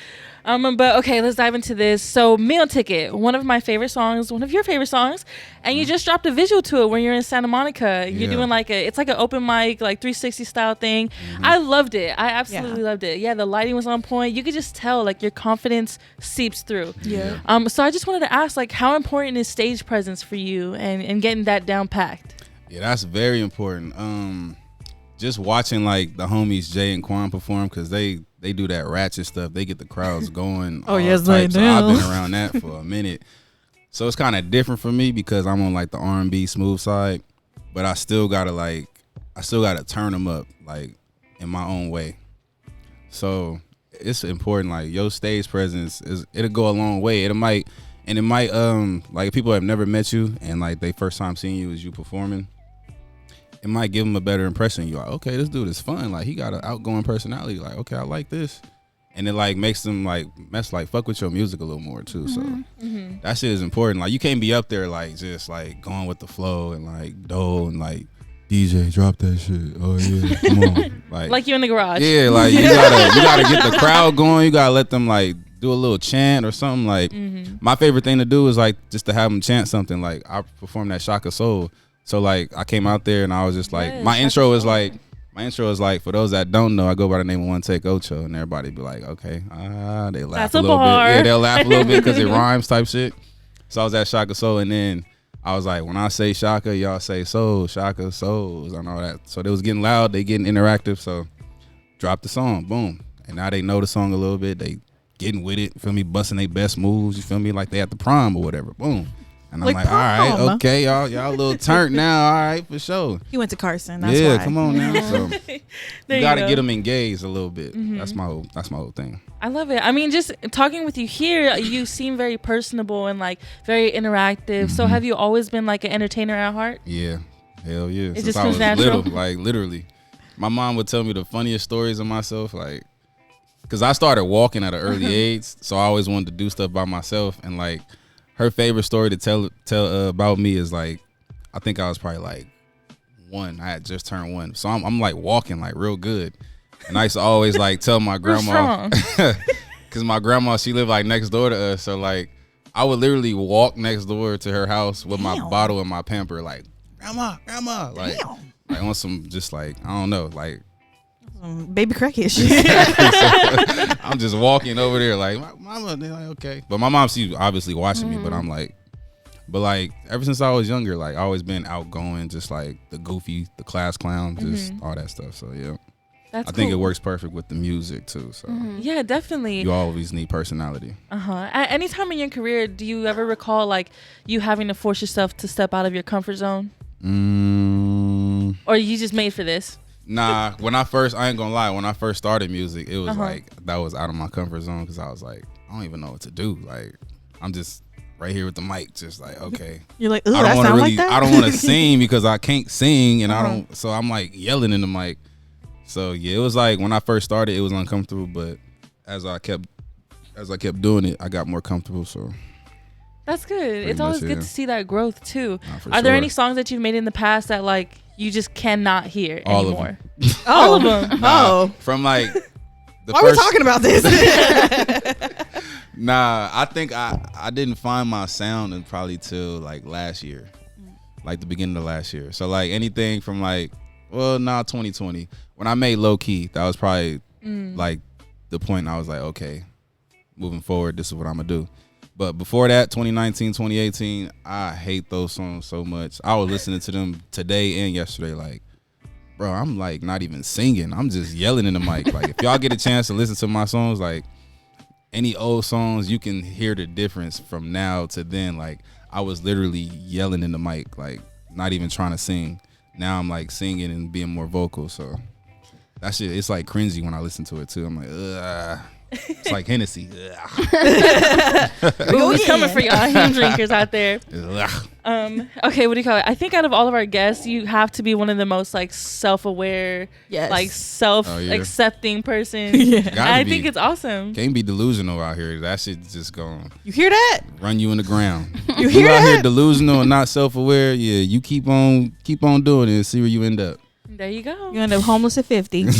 But okay, let's dive into this. So, Meal Ticket, one of my favorite songs, one of your favorite songs, and you just dropped a visual to it when you're in Santa Monica. You're Yeah. doing it's like an open mic, like 360 style thing. I loved it. I absolutely loved it. Yeah, the lighting was on point. You could just tell like your confidence seeps through. Yeah. So I just wanted to ask, like, how important is stage presence for you and getting that down packed? Yeah, that's very important. Just watching like the homies Jay and Quan perform, because they do that ratchet stuff. They get the crowds going. Oh, all yes, they types. So I've do. been around that for a minute. So it's kind of different for me because I'm on like the R&B smooth side, but I still gotta turn them up like in my own way. So it's important. Like your stage presence it'll go a long way. It might like if people have never met you and like they first time seeing you is you performing, it might give them a better impression. You're like, okay, this dude is fun. Like he got an outgoing personality. Like, okay, I like this. And it like makes them like fuck with your music a little more too. So that shit is important. Like you can't be up there like just like going with the flow and like dole and like DJ drop that shit. Oh yeah, come on. Like you in the garage. Yeah, like you gotta get the crowd going. You gotta let them like do a little chant or something. Like my favorite thing to do is like just to have them chant something. Like I performed that Shaka Soul. So like I came out there and I was just like, Yes, my intro is like for those that don't know, I go by the name of 1takeocho, and everybody be like, okay, they laugh That's a a little bar. bit. Yeah, they'll laugh a little bit because it rhymes type shit. So I was at Shaka Soul, and then I was like, when I say Shaka, y'all say soul, Shaka souls and all that. So they was getting loud, they getting interactive. So drop the song, boom, and now they know the song a little bit. They getting with it, feel me, busting their best moves. You feel me, like they at the prom or whatever, boom. And I'm Like like, all right, prom. okay, y'all a little turned now, all right, for sure. He went to Carson. That's Yeah, why. come on now. So There you gotta go. get them engaged a little bit. That's my whole thing. I love it. I mean, just talking with you here, you seem very personable and like very interactive. So have you always been like an entertainer at heart? Yeah, hell yeah. It Since just I comes was natural? little, like literally, my mom would tell me the funniest stories of myself, like, cause I started walking at an early age, so I always wanted to do stuff by myself. And like, her favorite story to tell about me is like, I think I was probably like 1. I had just turned 1, so I'm like walking like real good. And I used to always like tell my grandma, cause my grandma, she lived like next door to us, so like I would literally walk next door to her house with my bottle and my pamper, like grandma, like on some just like I don't know, like Baby crack issues. I'm just walking over there like mama. They're like, okay, but my mom, she's obviously watching me, but I'm like, ever since I was younger, like I always been outgoing, just like the goofy, the class clown, just all that stuff. So yeah, That's I think it cool. works perfect with the music too. So Yeah, definitely. you always need personality. At any time in your career, do you ever recall like you having to force yourself to step out of your comfort zone? Or you just made for this? Nah, I ain't gonna lie, when I first started music, it was like, that was out of my comfort zone because I was like, I don't even know what to do. Like, I'm just right here with the mic, just like, okay. You're like, ooh, that sound like that? I don't want to sing because I can't sing, and so I'm like yelling in the mic. So yeah, it was like when I first started, it was uncomfortable, but as I kept doing it, I got more comfortable. So that's good. It's always good to see that growth too. Are there any songs that you've made in the past that like you just cannot hear all anymore? Of them. All of them. From like why are we talking about this? Nah, I think I didn't find my sound and probably till like last year, like the beginning of last year. So like anything from like, 2020 when I made Low Key, that was probably like the point I was like, okay, moving forward, this is what I'm gonna do. But before that, 2019, 2018, I hate those songs so much. I was listening to them today and yesterday, like, bro, I'm like not even singing. I'm just yelling in the mic. Like, if y'all get a chance to listen to my songs, like any old songs, you can hear the difference from now to then. Like, I was literally yelling in the mic, like not even trying to sing. Now I'm like singing and being more vocal. So that shit, it's like cringy when I listen to it too. I'm like, ugh. It's like Hennessy. Who's coming for y'all hymn drinkers out there? Okay, what do you call it? I think out of all of our guests, you have to be one of the most like self-aware, like self-accepting person. And I think it's awesome. Can't be delusional out here. That shit just going. You hear that? Run you in the ground. You hear out that? here delusional and not self-aware. Yeah, you keep on doing it and see where you end up. There you go. You end up homeless at 50. No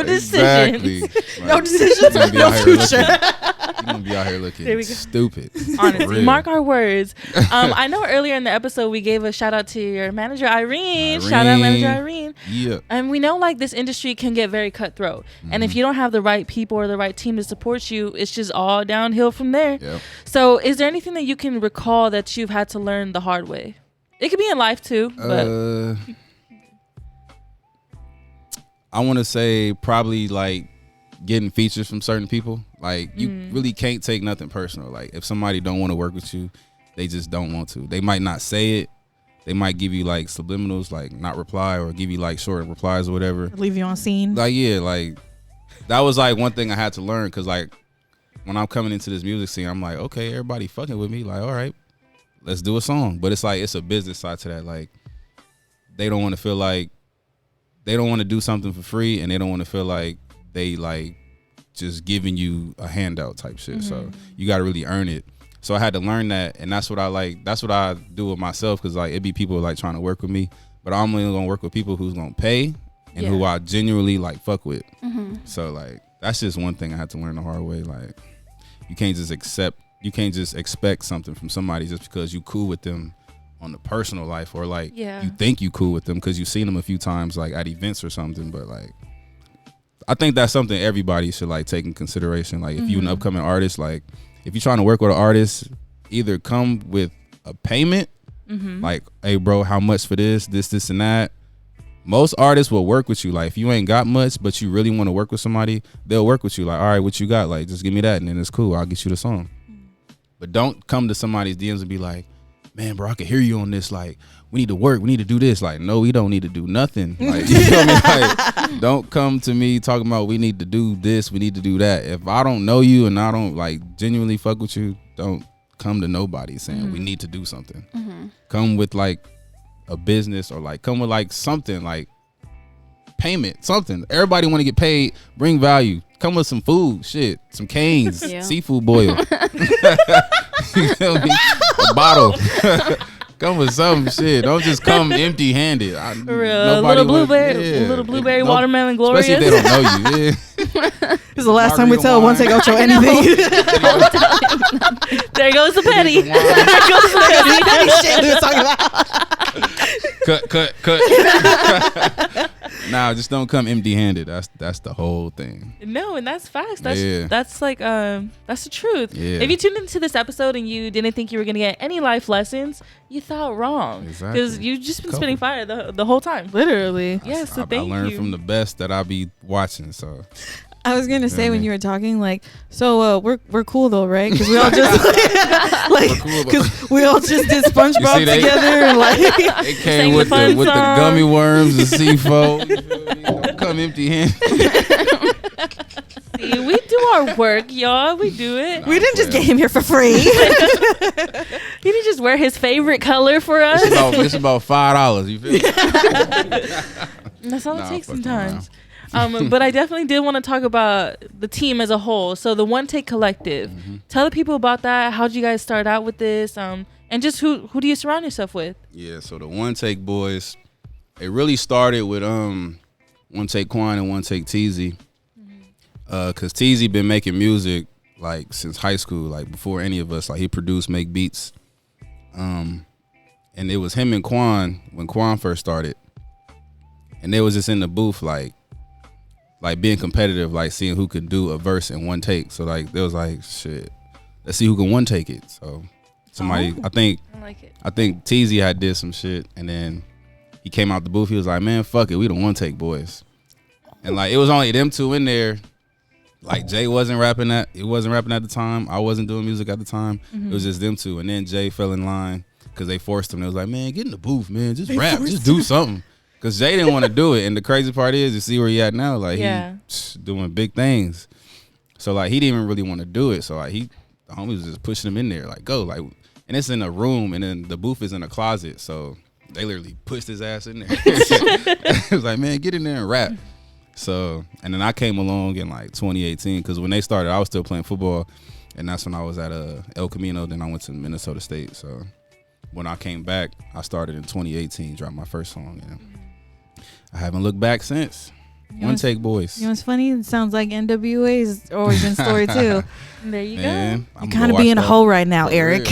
decisions. Exactly. Like, no decisions. No future. You're gonna be out here looking stupid. Honestly, mark our words. I know earlier in the episode we gave a shout out to your manager Irene. Shout out manager Irene. Yeah. And we know like this industry can get very cutthroat, and if you don't have the right people or the right team to support you, it's just all downhill from there. Yep. So, is there anything that you can recall that you've had to learn the hard way? It could be in life too, but. I want to say probably like getting features from certain people. Like you really can't take nothing personal. Like if somebody don't want to work with you, they just don't want to. They might not say it. They might give you like subliminals, like not reply, or give you like short replies or whatever. Leave you on scene. Like, yeah, like that was like one thing I had to learn. Because like when I'm coming into this music scene, I'm like, okay, everybody fucking with me. Like, all right, let's do a song. But it's like, it's a business side to that. Like they don't want to feel like, they don't want to do something for free, and they don't want to feel like they like just giving you a handout type shit. So you got to really earn it. So I had to learn that, and that's what I like. That's what I do with myself, because like it be people like trying to work with me, but I'm only gonna work with people who's gonna pay and who I genuinely like fuck with. So like that's just one thing I had to learn the hard way. Like you can't just expect something from somebody just because you cool with them on the personal life, or like you think you cool with them because you've seen them a few times like at events or something. But like I think that's something everybody should like take in consideration. Like if you an upcoming artist, like if you're trying to work with an artist, either come with a payment, like, hey bro, how much for this and that. Most artists will work with you. Like if you ain't got much but you really want to work with somebody, they'll work with you. Like, all right, what you got? Like just give me that and then it's cool, I'll get you the song. But don't come to somebody's DMs and be like, man, bro, I can hear you on this. Like, we need to work. We need to do this. Like, no, we don't need to do nothing. Like, you feel me? Like, don't come to me talking about we need to do this, we need to do that. If I don't know you and I don't like genuinely fuck with you, don't come to nobody saying we need to do something. Come with like a business, or like come with like something like payment, something. Everybody want to get paid. Bring value. Come with some food, shit, some canes, seafood boil. You feel me? A bottle. Come with some shit. Don't just come empty-handed. For real. Little blueberry watermelon glorious. Especially if they don't know you. Yeah. This is the last time we tell 1takeocho anything. There goes the petty. There goes the petty. Shit we were talking about. Cut. Nah, just don't come empty-handed. That's the whole thing. No, and that's facts. That's like that's the truth. Yeah. If you tuned into this episode and you didn't think you were gonna get any life lessons, you thought wrong. Exactly. Because you've just been spitting fire the whole time. Literally. Yeah. So thank you. I learned from the best that I be watching. So I was gonna say Yeah, when man. you were talking, like, so we're cool though, right? Because we all just like, We're cool, because we all just did SpongeBob see, they- together, and like, It Sang came the with fun the song. gummy worms, the C4. You feel me? Don't come empty handed. See, we do our work, y'all. We do it. we didn't just get him here for free. He didn't just wear his favorite color for us. It's about $5. You feel me? That's all Nah, it takes fucking sometimes. But I definitely did want to talk about the team as a whole. So the One Take Collective. Tell the people about that. How'd you guys start out with this? And just who do you surround yourself with? Yeah, so the One Take Boys, it really started with One Take Quan and One Take Teasy. Cause Teasy been making music like since high school, like before any of us. Like he produced, make beats. And it was him and Quan when Quan first started. And they was just in the booth like being competitive, like seeing who could do a verse in one take. So like they was like, shit, let's see who can one take it. So somebody, I think Teasy had did some shit, and then he came out the booth. He was like, man, fuck it, we the One Take Boys. And like it was only them two in there. Like Jay wasn't rapping at the time. I wasn't doing music at the time. It was just them two. And then Jay fell in line because they forced him. They was like, man, get in the booth, man. Just rap. Just do something. Because Jay didn't want to do it. And the crazy part is, you see where he at now. Like, he doing big things. So, like, he didn't even really want to do it. So, like, the homie was just pushing him in there. Like, go. Like, and it's in a room. And then the booth is in a closet. So, they literally pushed his ass in there. It was like, man, get in there and rap. So, and then I came along in, like, 2018. Because when they started, I was still playing football. And that's when I was at El Camino. Then I went to Minnesota State. So, when I came back, I started in 2018, dropped my first song. And I haven't looked back since. One Take Boys. You know what's funny? It sounds like NWA's origin story too. There you Man, go. You kind of be in a hole right now, Eric.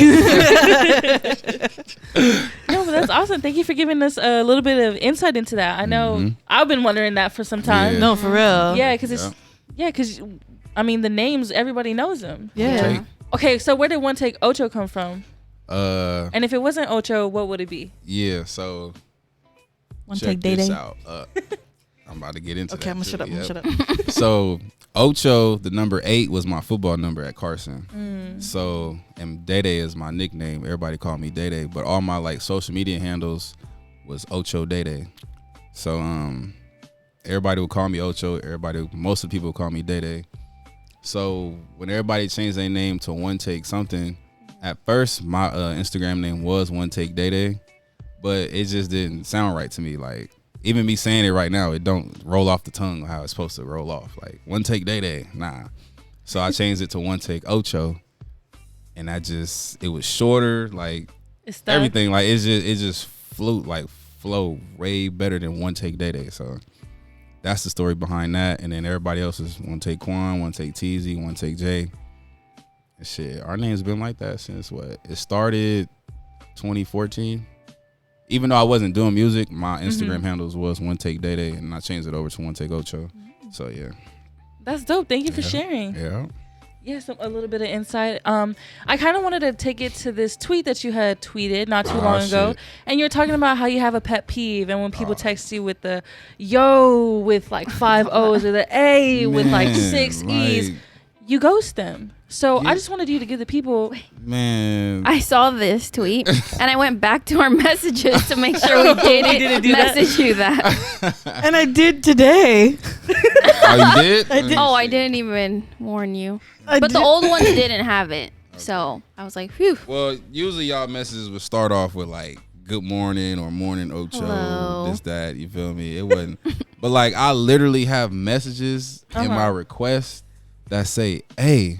No, but that's awesome. Thank you for giving us a little bit of insight into that. I know I've been wondering that for some time. Yeah. No, for real. Yeah, because I mean, the names, everybody knows them. Yeah. Okay, so where did One Take Ocho come from? Uh, And if it wasn't Ocho, what would it be? yeah, so One check take day this day. out. I'm about to get into Okay, that. I'm gonna shut up. So Ocho, the number 8 was my football number at Carson. So, and Day Day is my nickname. Everybody called me Day Day, but all my like social media handles was Ocho Day Day. So everybody would call me Ocho. Most of the people would call me Day Day. So when everybody changed their name to One Take something, at first my Instagram name was One Take Day Day, but it just didn't sound right to me. Like even me saying it right now, it don't roll off the tongue how it's supposed to roll off. Like One Take Day Day, nah. So I changed it to One Take Ocho, and it was shorter, like It's stuck. everything, like it just flow way better than One Take Day Day. So that's the story behind that. And then everybody else is One Take Quan, One Take Teasy, One Take Jay. And shit, our name's been like that since what? It started 2014. Even though I wasn't doing music, my Instagram handles was One Take Day Day, and I changed it over to One Take Ocho. So yeah. That's dope. Thank you for sharing. Yeah. Yeah, a little bit of insight. I kind of wanted to take it to this tweet that you had tweeted not too long ago. Shit. And you're talking about how you have a pet peeve. And when people text you with the yo with like 5 O's or the A with like 6 E's, you ghost them. So I just wanted you to give the people. Man. I saw this tweet and I went back to our messages to make sure we didn't message you that. And I did today. Oh, you did? I did. Oh, I didn't even warn you. I But the did. old ones didn't have it. So I was like, whew. Well, usually y'all messages would start off with like good morning or morning Ocho, Hello. this, that, you feel me? It wasn't. But like I literally have messages in my request that say, hey,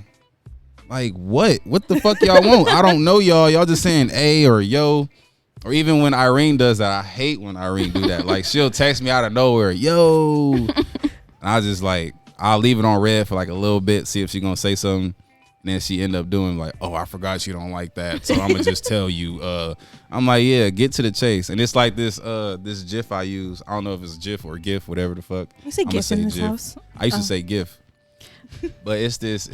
like what the fuck y'all want? I don't know y'all just saying a or yo. Or even when Irene does that, I hate when Irene do that. Like she'll text me out of nowhere, yo. And I just like, I'll leave it on red for like a little bit, see if she gonna say something. And then she end up doing like, oh, I forgot you don't like that, so I'm gonna just tell you. I'm like, yeah, get to the chase. And it's like this GIF I use. I don't know if it's GIF or GIF, whatever the fuck. You say I'ma GIF in say this GIF. house? I used to say GIF, but it's this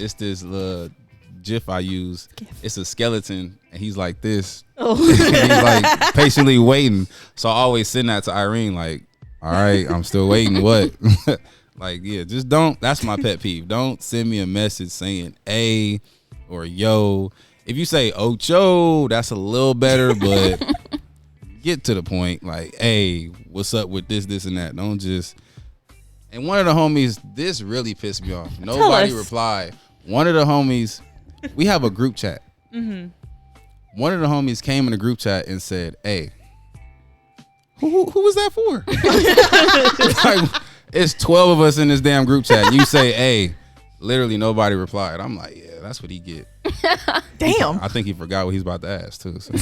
GIF I use. It's a skeleton, and he's like this. Oh. And he's like patiently waiting. So I always send that to Irene, like, all right, I'm still waiting. What? Like, yeah, just don't. That's my pet peeve. Don't send me a message saying "a" or "yo." If you say "Ocho," that's a little better, but get to the point. Like, "Hey, what's up with this, and that?" Don't just. And one of the homies, this really pissed me off. Nobody replied. One of the homies, we have a group chat. Mm-hmm. One of the homies came in the group chat and said, "Hey, who was that for?" Like, it's 12 of us in this damn group chat. And you say, "Hey," literally nobody replied. I'm like, yeah, that's what he get. Damn. I think he forgot what he's about to ask too. So.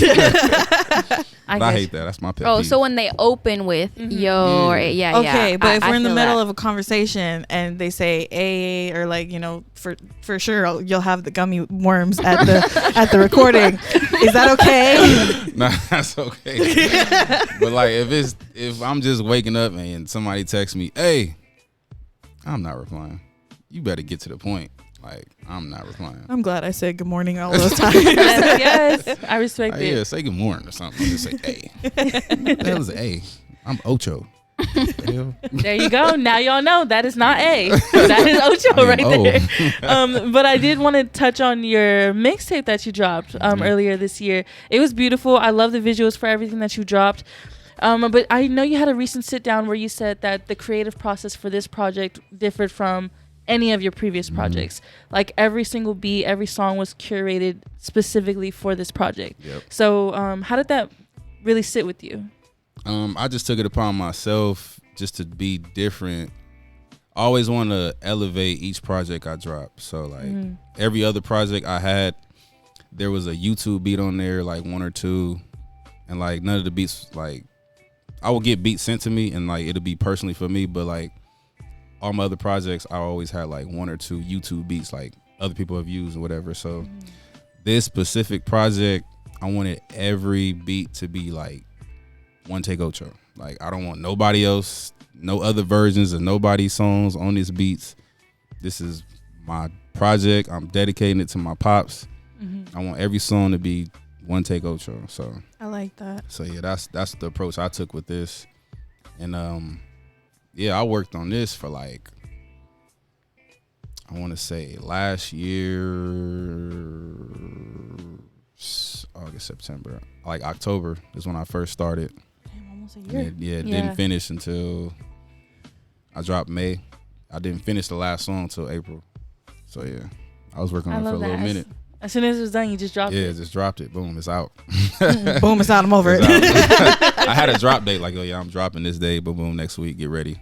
I hate that. That's my pet peeve. So when they open with yo or yeah, okay, but if we're in the feel middle that. of a conversation and they say a or like, you know, for sure you'll have the gummy worms at the recording. Is that okay? Nah, that's okay. But like if I'm just waking up and somebody texts me, "Hey," I'm not replying. You better get to the point. Like, I'm not replying. I'm glad I said good morning all those times. Yes, I respect it. Yeah, say good morning or something. Just say, "Hey." What the hell is an A? I'm Ocho. There you go. Now y'all know that is not A. That is Ocho right there. But I did want to touch on your mixtape that you dropped earlier this year. It was beautiful. I love the visuals for everything that you dropped. But I know you had a recent sit down where you said that the creative process for this project differed from any of your previous projects. Like every single beat, every song was curated specifically for this project. Yep. So how did that really sit with you? I just took it upon myself just to be different. I always want to elevate each project I drop. So like every other project I had, there was a YouTube beat on there, like one or two, and like none of the beats, like I would get beats sent to me and like it'll be personally for me, but like all my other projects, I always had like one or two YouTube beats like other people have used or whatever. So this specific project, I wanted every beat to be like 1takeocho. Like I don't want nobody else, no other versions of nobody's songs on these beats. This is my project. I'm dedicating it to my pops. I want every song to be 1takeocho. So I like that. So yeah, that's the approach I took with this. And yeah, I worked on this for like, I want to say last year, August, September, like October is when I first started. Damn, almost a year. It didn't finish until I dropped May. I didn't finish the last song until April. So yeah, I was working on it for a little minute. As soon as it was done, you just dropped it. Yeah, just dropped it. Boom, it's out. Boom, it's out. I'm over it. I had a drop date like, oh yeah, I'm dropping this day, but boom, next week, get ready.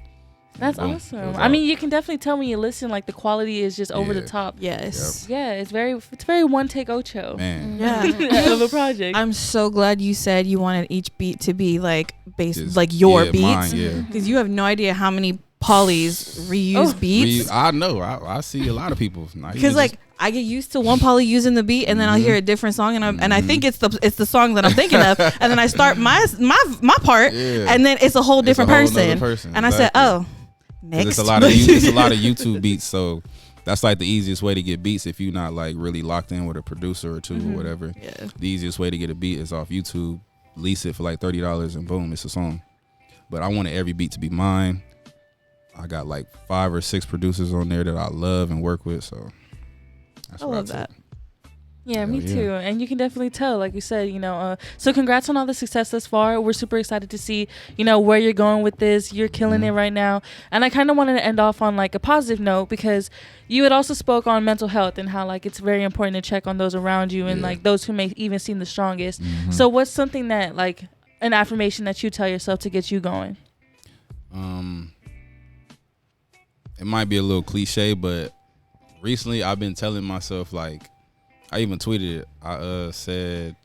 That's boom, awesome. I mean, you can definitely tell when you listen, like the quality is just over the top. Yes. Yep. Yeah, it's very 1takeocho. Man. Yeah. Of a project. I'm so glad you said you wanted each beat to be like based like your beats. Mine, because you have no idea how many polys reuse beats. I know. I see a lot of people. Because like I get used to one poly using the beat, and then I'll hear a different song, and I think it's the song that I'm thinking of, and then I start my part, and then it's a whole different person. And I said, oh, next. It's a lot of YouTube beats, so that's like the easiest way to get beats if you're not like really locked in with a producer or two or whatever. Yeah. The easiest way to get a beat is off YouTube, lease it for like $30, and boom, it's a song. But I wanted every beat to be mine. I got like 5 or 6 producers on there that I love and work with, so that's I love that. Yeah, me too. And you can definitely tell, like you said, so congrats on all the success thus far. We're super excited to see, where you're going with this. You're killing it right now. And I kind of wanted to end off on like a positive note, because you had also spoke on mental health and how like it's very important to check on those around you and like those who may even seem the strongest. So what's something that like an affirmation that you tell yourself to get you going? It might be a little cliche, but recently I've been telling myself, like, I even tweeted it. I said,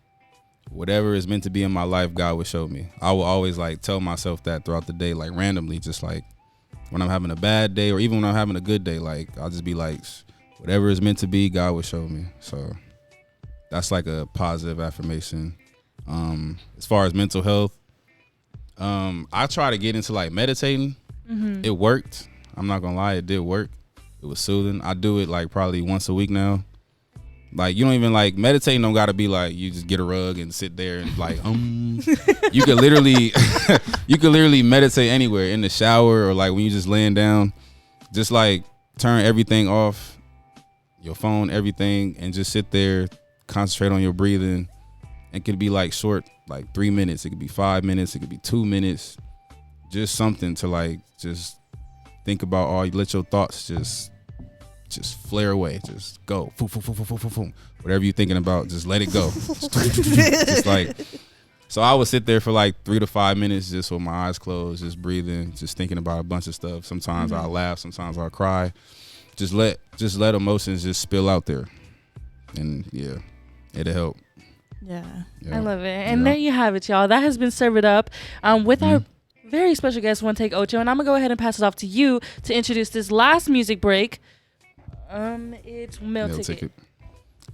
whatever is meant to be in my life, God will show me. I will always like tell myself that throughout the day, like randomly, just like when I'm having a bad day or even when I'm having a good day, like I'll just be like, whatever is meant to be, God will show me. So that's like a positive affirmation. As far as mental health, I try to get into like meditating. It worked. I'm not gonna lie, it did work. It was soothing. I do it like probably once a week now. Like you don't even like meditating. Don't gotta be like you just get a rug and sit there and like You could literally meditate anywhere, in the shower or like when you just laying down. just like turn everything off, your phone, everything, and just sit there, concentrate on your breathing. It could be like short, like 3 minutes. It could be 5 minutes. It could be 2 minutes. Just something to like just think about. All you let your thoughts just flare away. Just go. Whatever you're thinking about, just let it go. Just like. So I would sit there for like 3 to 5 minutes, just with my eyes closed, just breathing, just thinking about a bunch of stuff. Sometimes I'll laugh, sometimes I'll cry. Just let emotions just spill out there, and yeah, it'll help. Yeah. I love it. And there you have it, y'all. That has been Serve It Up with our very special guest, One Take Ocho. And I'm going to go ahead and pass it off to you to introduce this last music break. It's Meal Ticket.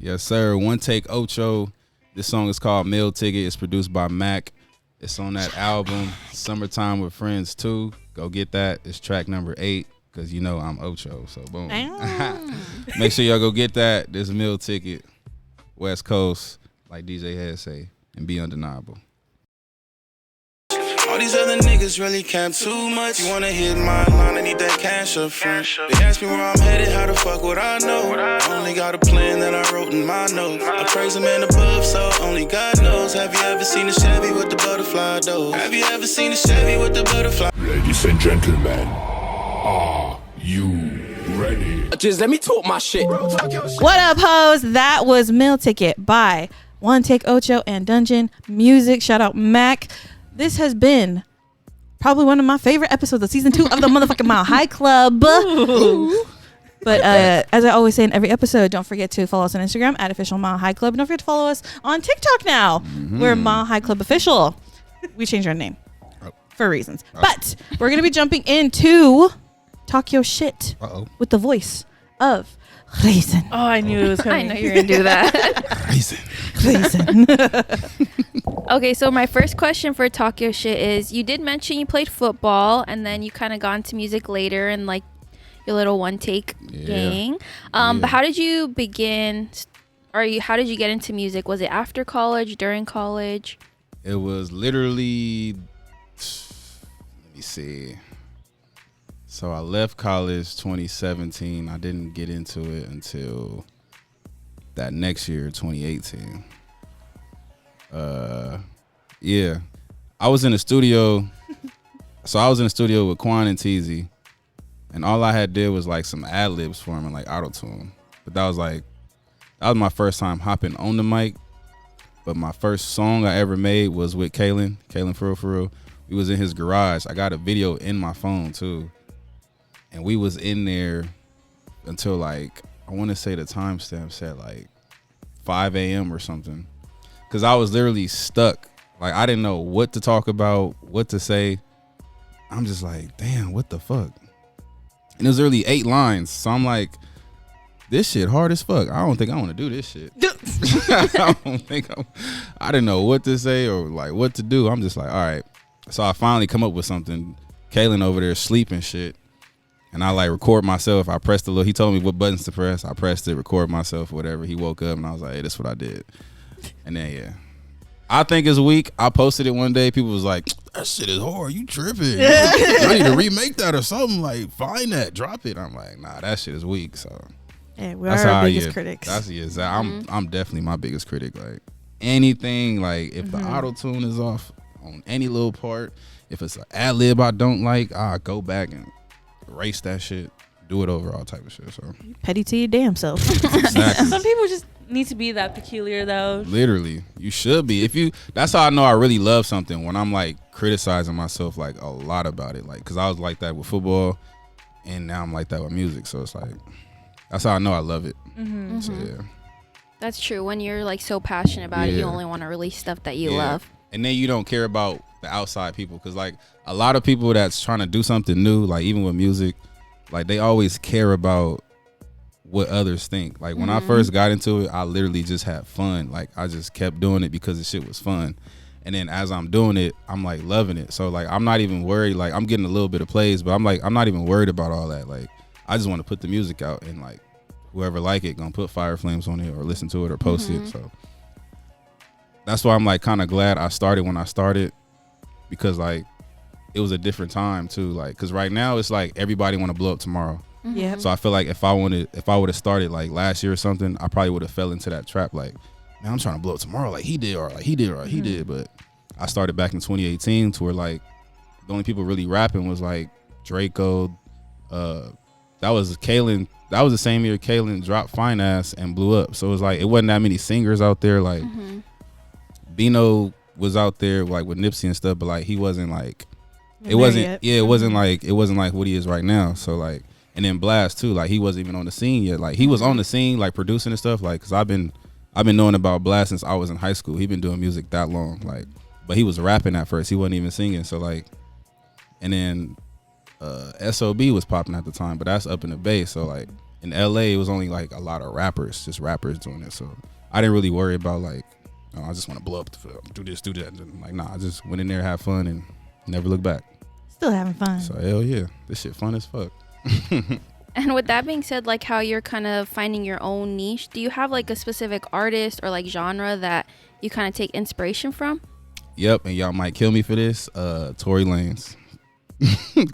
Yes, sir. One Take Ocho. This song is called Meal Ticket. It's produced by Mac. It's on that album, Summertime with Friends 2. Go get that. It's track number 8, because you know I'm Ocho. So, boom. Make sure y'all go get that. This Meal Ticket. West Coast, like DJ Head say, and be undeniable. All these other niggas really camp too much. You wanna hit my line, I need that cash up front. They ask me where I'm headed, how the fuck would I know? I only got a plan that I wrote in my notes. I praise a man above, so only God knows. Have you ever seen a Chevy with the butterfly door? Have you ever seen a Chevy with the butterfly? Ladies and gentlemen, are you ready? Just let me talk my shit. What up, hoes? That was Meal Ticket by One Take Ocho and Dungeon Music. Shout out Mac. This has been probably one of my favorite episodes of season 2 of the motherfucking Mile High Club. But as I always say in every episode, don't forget to follow us on Instagram at official Mile High Club. Don't forget to follow us on TikTok now. We're Mile High Club Official. We changed our name for reasons. But we're going to be jumping into Talk Your Shit with the voice of Reason. Oh, I knew it was coming. I know you're going to do that. Reason. Okay, so my first question for Talk Your Shit is, you did mention you played football and then you kind of got into music later and like your little One Take gang. But how did you begin, how did you get into music? Was it after college, during college? It was literally, let me see. So I left college 2017. I didn't get into it until that next year, 2018. Yeah. I was in the studio. So I was in the studio with Quan and Teezy. And all I had did was like some ad libs for him and like auto-tune. But that was my first time hopping on the mic. But my first song I ever made was with Kalen for real. We was in his garage. I got a video in my phone too. And we was in there until like, I want to say the timestamp said like 5 a.m. or something. Because I was literally stuck. Like, I didn't know what to talk about, what to say. I'm just like, damn, what the fuck? And it was literally 8 lines. So I'm like, this shit hard as fuck. I don't think I want to do this shit. I didn't know what to say or like what to do. I'm just like, all right. So I finally come up with something. Kalen over there sleeping shit. And I like record myself. I pressed a little. He told me what buttons to press. I pressed it, record myself, whatever. He woke up and I was like, hey, that's what I did. And then, yeah. I think it's weak. I posted it one day. People was like, that shit is hard. You tripping. I need to remake that or something. Like, find that. Drop it. I'm like, nah, that shit is weak. So yeah, we are our biggest critics. I'm definitely my biggest critic. Like, anything, like, if the auto-tune is off on any little part, if it's an ad-lib I don't like, I go back and erase that shit, do it over, all type of shit. So petty to your damn self. Exactly. Some people just need to be that peculiar though. Literally, you should be. That's how I know I really love something, when I'm like criticizing myself like a lot about it. Like, because I was like that with football, and now I'm like that with music. So it's like, that's how I know I love it. So yeah, That's true. When you're like so passionate about it, you only want to release stuff that you love. And then you don't care about the outside people, because like a lot of people that's trying to do something new, like even with music, like they always care about what others think. Like when I first got into it, I literally just had fun. Like I just kept doing it because the shit was fun. And then as I'm doing it, I'm like loving it. So like I'm not even worried. Like I'm getting a little bit of plays, but I'm not even worried about all that. Like I just want to put the music out, and like whoever like it gonna put fire flames on it or listen to it or post it. So that's why I'm like kind of glad I started when I started, because like it was a different time too. Like, cause right now it's like everybody want to blow up tomorrow. Yeah. So I feel like if I would have started like last year or something, I probably would have fell into that trap. Like, man, I'm trying to blow up tomorrow, like he did, or like he did, or he did. But I started back in 2018 to where like the only people really rapping was like Draco. That was Kalen. That was the same year Kalen dropped Fine Ass and blew up. So it was like it wasn't that many singers out there. Like Bino was out there like with Nipsey and stuff, but like he wasn't like it wasn't like what he is right now. So like, and then Blast too, like he wasn't even on the scene yet. Like he was on the scene like producing and stuff, like because I've been knowing about Blast since I was in high school. He been doing music that long, like, but he was rapping at first. He wasn't even singing. So like, and then SOB was popping at the time, but that's up in the Bay. So like in LA it was only like a lot of rappers doing it. So I didn't really worry about like, oh, I just want to blow up, do this, do that. And like, nah, I just went in there, have fun, and never look back. Still having fun. So hell yeah, this shit fun as fuck. And with that being said, like how you're kind of finding your own niche, do you have like a specific artist or like genre that you kind of take inspiration from? Yep, and y'all might kill me for this. Tory Lanez.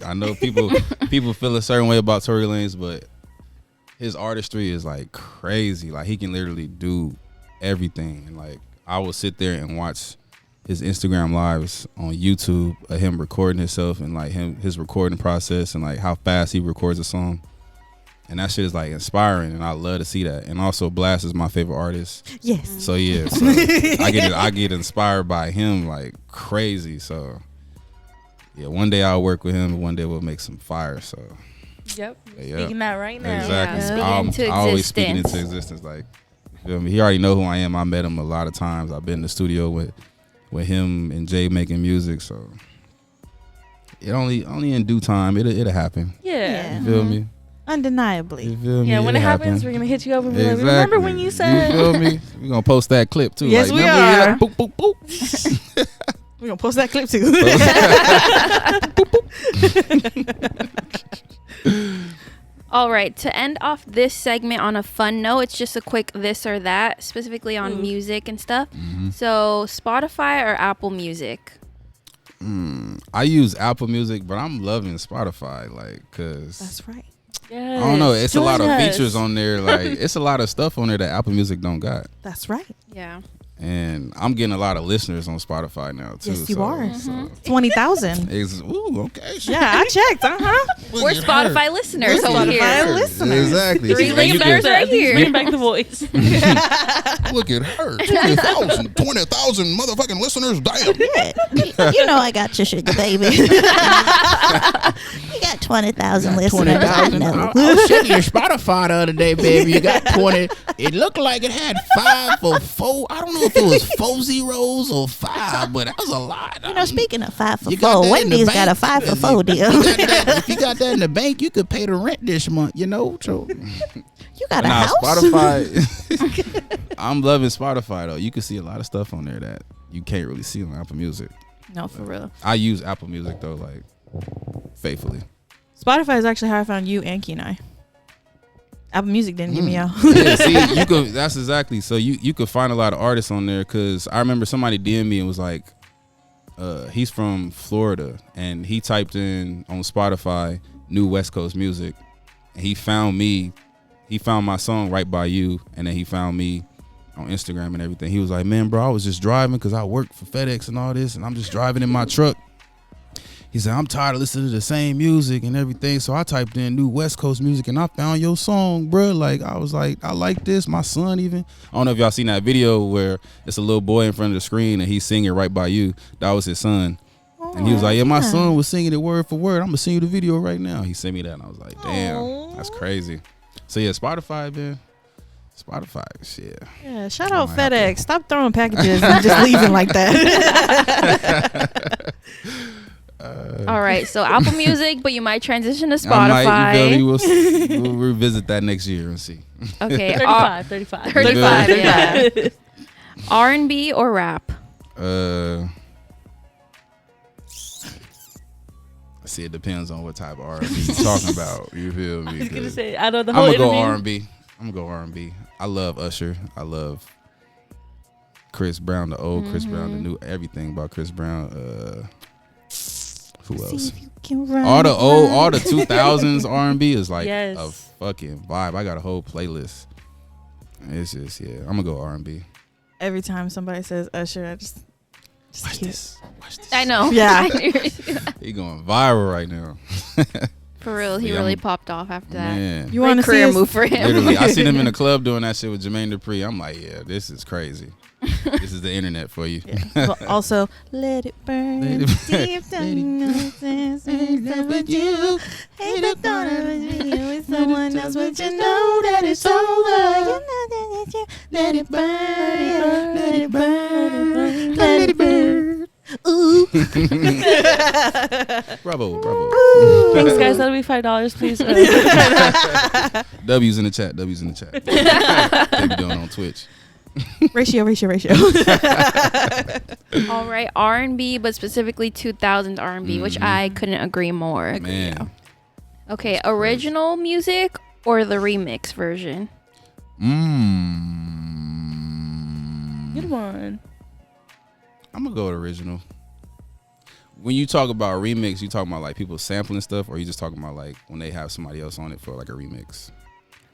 I know people feel a certain way about Tory Lanez, but his artistry is like crazy. Like he can literally do everything. And like I will sit there and watch his Instagram lives on YouTube of him recording himself and like his recording process and like how fast he records a song. And that shit is like inspiring, and I love to see that. And also Blast is my favorite artist. Yes. So yeah, so I get inspired by him like crazy. So yeah, one day I'll work with him, and one day we'll make some fire. So Yep. yeah. Speaking that right now. Exactly. Yeah. I'm always speaking into existence. Like, you feel me? He already know who I am. I met him a lot of times. I've been in the studio with him and Jay making music. So it only in due time it'll happen. Yeah. You feel me? Undeniably. You feel me? Yeah, when it It'll happens, happen. we're gonna hit you up and be like, Exactly. remember when you said? You feel me? We're gonna post that clip too. Yes, like, we remember are. that? Boop, boop, boop. We're gonna post that clip too. All right, to end off this segment on a fun note, it's just a quick this or that, specifically on music and stuff. So Spotify or Apple Music? I use Apple Music, but I'm loving Spotify, like, cause That's right. Yes. I don't know. It's a lot of Join us. features on there. Like, it's a lot of stuff on there that Apple Music don't got. That's right. Yeah. And I'm getting a lot of listeners on Spotify now too. Yes, you so, are. So 20,000. ooh, okay. shit. Yeah, I checked. We're Spotify listeners over Spotify here. listeners. Exactly. Three See, and you listeners can- right here. Bring back the voice. Look at her. 20,000 motherfucking listeners. Damn. You know I got your sugar baby. You got 20,000 listeners. 20,000. I know. I was checking your Spotify the other day, baby. You got 20. It looked like it had 5 or 4. I don't know if it was 4 zeros or 5, but that was a lot. You know, speaking of 5 for You got 4, that in the Wendy's got a bank? 5 for 4 deal. If you got that in the bank, you could pay the rent this month, you know? So You got a Nah, house? Spotify. I'm loving Spotify though. You can see a lot of stuff on there that you can't really see on Apple Music. No, for real. I use Apple Music though, like faithfully. Spotify is actually how I found you and Kenai. Apple Music didn't give me out. Yeah, see, you could. That's exactly. So you could find a lot of artists on there. Cause I remember somebody DM'd me and was like, he's from Florida and he typed in on Spotify new West Coast music, and he found me. He found my song Right By You, and then he found me on Instagram and everything. He was like, man, bro, I was just driving because I work for FedEx and all this, and I'm just driving in my truck. He said, I'm tired of listening to the same music and everything, so I typed in new West Coast music, and I found your song, bro. Like, I was like, I like this. My son even. I don't know if y'all seen that video where it's a little boy in front of the screen, and he's singing Right By You. That was his son. And he was like, yeah, my son was singing it word for word. I'm going to send you the video right now. He sent me that, and I was like, damn, that's crazy. So, yeah, Spotify, man. Spotify, shit. Yeah, shout out might have to- FedEx. Stop throwing packages and just leaving like that. All right, so Apple Music, but you might transition to I might, Spotify. you feel me? We'll revisit that next year and see. Okay, 35. 35, yeah. Yeah. R&B or rap? See, it depends on what type of R&B you're talking about. You feel me? I was gonna 'Cause say, I know the I'm whole gonna go interview. R&B. I'm gonna go R&B. I love Usher. I love Chris Brown, the old Chris Brown, the new everything about Chris Brown. Who See else? if you can run. All the 2000s R&B is like Yes. a fucking vibe. I got a whole playlist. It's just I'm gonna go R&B. Every time somebody says Usher, I just Watch cute. this. Watch this. I know. Yeah. He going viral right now. For real, he Yeah, really I'm- popped off after that. Man. You want to see career us? move for him. Literally, I seen him in the club doing that shit with Jermaine Dupri. I'm like, yeah, this is crazy. This is the internet for you. Yeah. But also, let it burn. Let it burn. Deep down, you know it's with you. Hate the thought of it with you with someone else, but you know that it's over. You know that it's you. Let it burn. Let it burn. Let it burn. Ooh. Bravo, bravo. Thanks, guys. That'll be $5, please. W's in the chat. W's in the chat. They be doing on Twitch. Ratio. All right, R&B, but specifically 2000 R&B, which I couldn't agree more. Man. Okay, original music or the remix version? Good one. I'm gonna go with original. When you talk about remix, you talking about like people sampling stuff, or you just talking about like when they have somebody else on it for like a remix?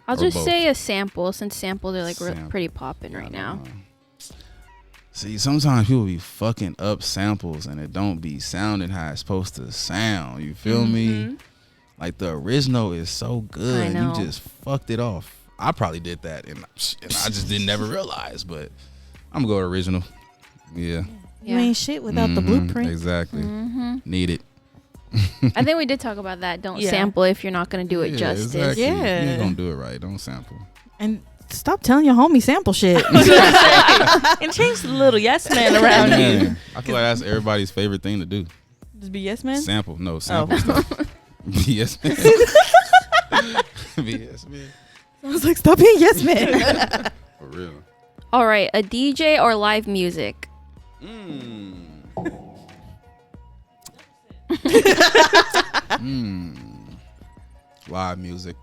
I'll Or just both. say a sample, since samples are like Sample. pretty popping right now. See, sometimes people be fucking up samples and it don't be sounding how it's supposed to sound. You feel me? Like the original is so good, I and know. you just fucked it off. I probably did that, and I just didn't never realize. But I'm gonna go with original. Yeah. You ain't shit without the Mhm, blueprint. Exactly. Need it. I think we did talk about that. Don't Yeah. sample if you're not going to do it Yeah, justice. exactly. You Yeah. ain't gonna do it right. Don't sample. And stop telling your homie sample shit. And change the little yes man around you. Man, I feel like that's everybody's favorite thing to do. Just be yes man. Sample. No, sample stuff. Yes, man. Yes, man. I was like, stop being yes man. For real. All right, a DJ or live music? Live music.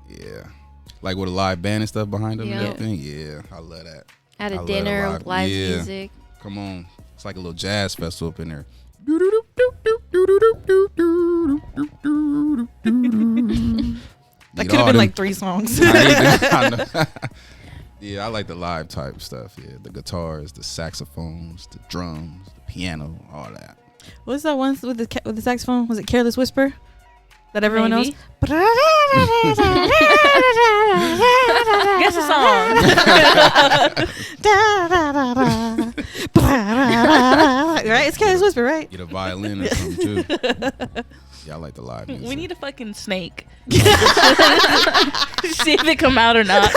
Yeah. Like with a live band and stuff behind them and Yeah. everything. Yeah, I love that. At I a love dinner live- with live yeah. music? Come on. It's like a little jazz festival up in there. That could have been like 3 songs. I know. Yeah, I like the live type stuff. Yeah, the guitars, the saxophones, the drums, the piano, all that. What's that one with the saxophone? Was it Careless Whisper? That everyone Maybe. knows? Guess the song. Right? It's Careless Whisper, right? Get a violin or something too. Yeah, I like the live music. We need a fucking snake. See if it come out or not.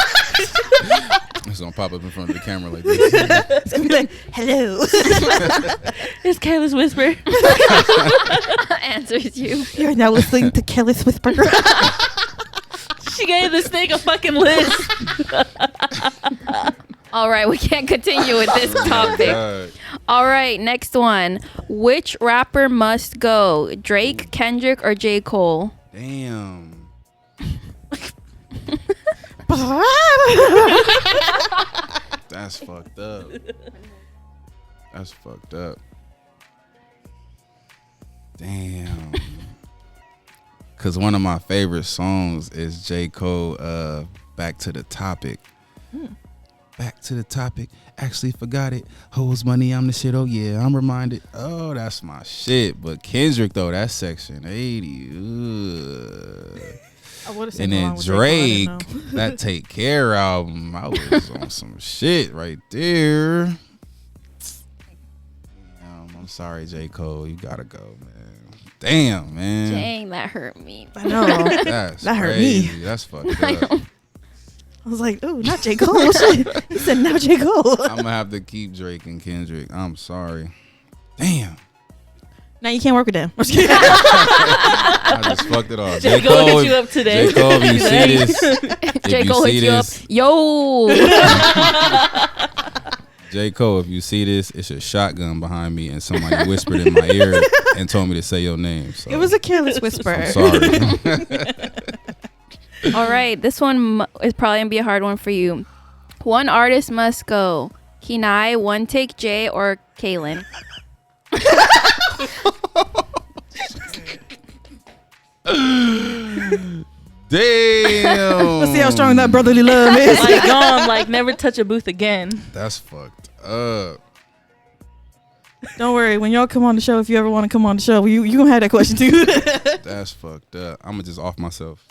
It's gonna pop up in front of the camera like this. It's gonna be like, hello. It's Careless Whisper. Answers you. You're now listening to Careless Whisper. She gave the snake a fucking list. All right, we can't continue with this topic. God. All right, next one. Which rapper must go? Drake, Kendrick, or J. Cole? Damn. That's fucked up. That's fucked up. Damn. Cause one of my favorite songs is J. Cole, Back to the Topic. Back to the topic. Actually forgot it. Hoes money, I'm the shit. Oh yeah, I'm reminded. Oh, that's my shit. But Kendrick though, that's Section 80. Ugh. And then Drake, that Take Care album, I was on some shit right there. I'm sorry, J. Cole, you gotta go, man. Damn, man. Dang, that hurt me. I know. That's That hurt me. crazy. That's fucked up. I was like, ooh, not J. Cole. Shit. He said, now J. Cole. I'm gonna have to keep Drake and Kendrick. I'm sorry. Damn. Now you can't work with them. I'm just kidding. I just fucked it off. J. Cole hit you up today. J. Cole, if you see this, J. Cole hit you up. Yo. J. Cole, if you see this, it's a shotgun behind me and somebody whispered in my ear and told me to say your name. So It was a careless whisper. I'm sorry. All right, this one is probably going to be a hard one for you. One artist must go. Kenai, One Take J, or Kaylin? Damn. Let's see how strong that brotherly love is. Like gone, like never touch a booth again. That's fucked up. Don't worry. When y'all come on the show, if you ever want to come on the show, you gonna have that question too. That's fucked up. I'm gonna just off myself.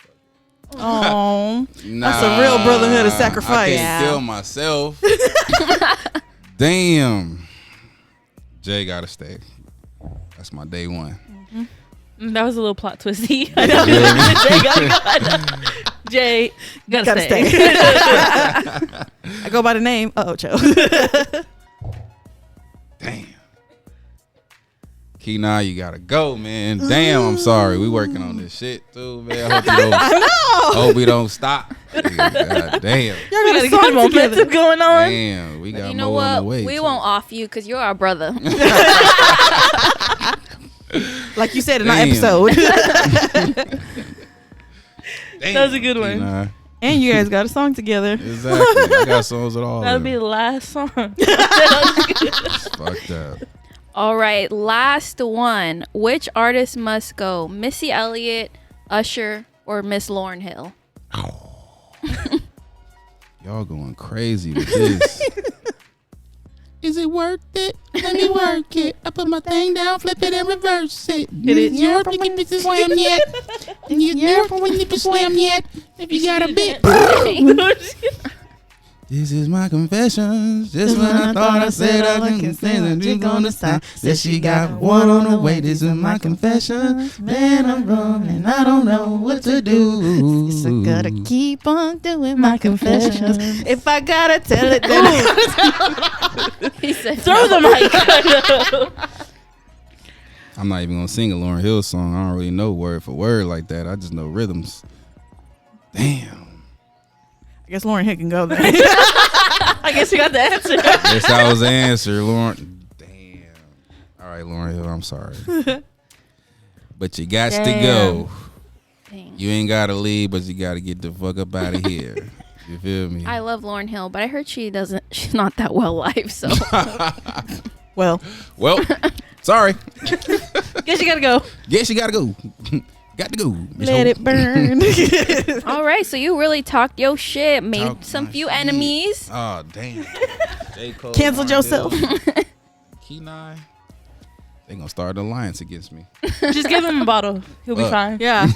Oh, Nah, that's a real brotherhood of I sacrifice. can't kill myself. Damn. Jay gotta stay. That's my day one. That was a little plot twisty. I know. Jay gotta stay. I go by the name Ocho. Damn. Key, you gotta go, man. Damn, I'm sorry. We working on this shit too, man. Hope we don't stop. God damn. We gotta get the momentum going on. Damn, we got You know more on the what? way. We too. won't off you because you're our brother. Like you said in our Damn. episode. Damn, That was a good one. Key-Nah. And you guys got a song together. Exactly. I got songs at all. That'll of be them. the last song. It's fucked up. All right, last one. Which artist must go? Missy Elliott, Usher, or Miss Lauryn Hill? Y'all going crazy with this. Is it worth it? Let me work it. I put my thing down, flip it, and reverse it. Hit it. You never when you slam yet. And you never when you slam yet. If you got a bit. This is my confessions. Just when I thought I said I couldn't stand it, you gonna stop. Said she got one on the way. This is my confessions. Man, I'm wrong and I don't know what to do. So I gotta keep on doing my confessions. If I gotta tell it, then He said, Throw the mic. I'm not even gonna sing a Lauryn Hill song. I don't really know word for word like that. I just know rhythms. Damn. I guess Lauryn Hill can go there. I guess you got the answer. Guess that was the answer, Lauren. Damn. All right, Lauryn Hill, I'm sorry. But you got to go. Dang. You ain't gotta leave, but you gotta get the fuck up out of here. You feel me? I love Lauryn Hill, but I heard she's not that well live, so Well, sorry. Guess you gotta go. Guess you gotta go. Got to go. Miss let Ho. it burn. all right, so you really talked your shit, made Talk some my few shit. enemies. Oh, damn. J. Cole, Canceled Lauryn yourself. Hill, Kenai. They gonna start an alliance against me. Just give him a bottle. He'll be fine. Yeah.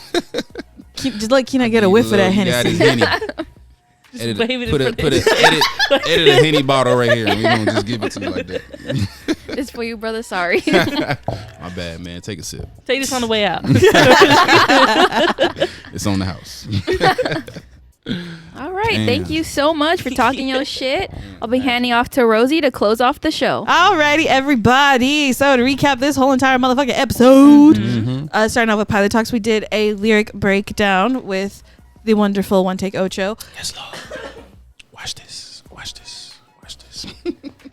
Just let Keenan get a whiff of that Hennessy. Just wave it in front of Edit a Henny bottle right here, and we gonna just give it to you like that. It's for you, brother. Sorry. My bad, man. Take a sip. Take this on the way out. It's on the house. All right, Damn. thank you so much for talking your shit. I'll be handing off to Rosie to close off the show. Alrighty, everybody. So to recap this whole entire motherfucking episode, Mm-hmm. starting off with Pilot Talks, we did a lyric breakdown with the wonderful One Take Ocho. Yes, Lord. Watch this. Watch this. Watch this.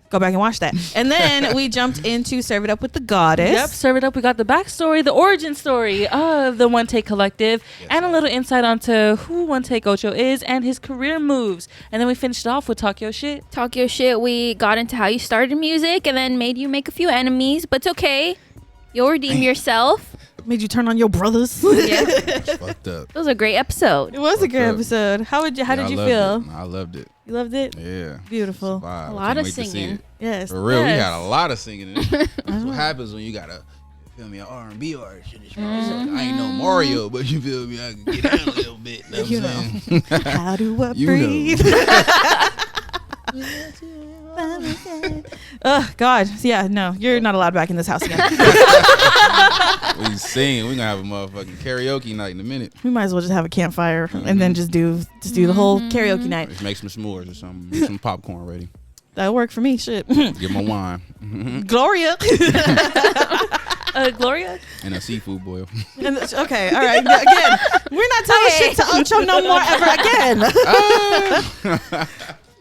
Go back and watch that. And then we jumped into Serve It Up with the Goddess. Yep, serve it up. We got the backstory, the origin story of the One Take Collective, and a little insight onto who One Take Ocho is and his career moves. And then we finished off with Talk Your Shit. Talk your shit. We got into how you started music and then made you make a few enemies, but it's okay. You'll redeem yourself. Made you turn on your brothers. Yeah, It's fucked up. it was a great episode. It was a great Fucked up. episwhat. How did Yeah, you I feel? loved it. I loved it. You loved it? Yeah. Beautiful. It's a vibe. A I lot can't of wait to see singing. it. Yes. For real, we Yes. got a lot of singing in it. That's what happens when you got a, you feel me, an R&B artist in this motherfucker. I ain't no Mario, but you feel me, I can get down a little bit. Know what You I'm saying? How do I You breathe? God. Yeah, no. You're not allowed back in this house again. We sing. We gonna have a motherfucking karaoke night in a minute. We might as well just have a campfire and then just do the whole karaoke night. Let's make some s'mores or something. Get some popcorn ready. That'll work for me. Shit. Get my wine Gloria. Gloria? and a seafood boil. Okay, all right. Again, we're not telling shit to Ocho no more ever again.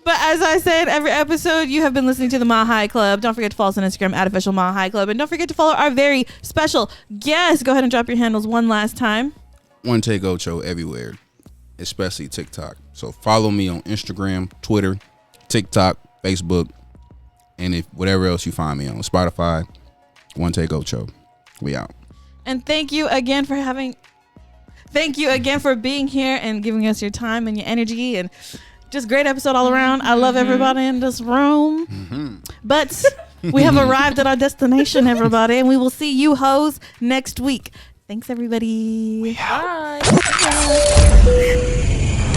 But as I said, every episode you have been listening to the Mile High Club. Don't forget to follow us on Instagram at official Mile High Club. And don't forget to follow our very special guest. Go ahead and drop your handles one last time. One Take Ocho everywhere, especially TikTok. So follow me on Instagram, Twitter, TikTok, Facebook, and if whatever else you find me on Spotify. One Take Ocho. We out. And thank you again for having thank you again for being here and giving us your time and your energy, and just great episode all around. I love everybody in this room. But we have arrived at our destination, everybody, and we will see you hoes next week. Thanks, everybody. Bye.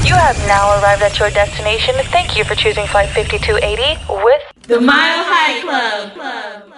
You have now arrived at your destination. Thank you for choosing Flight 5280 with The Mile High Club.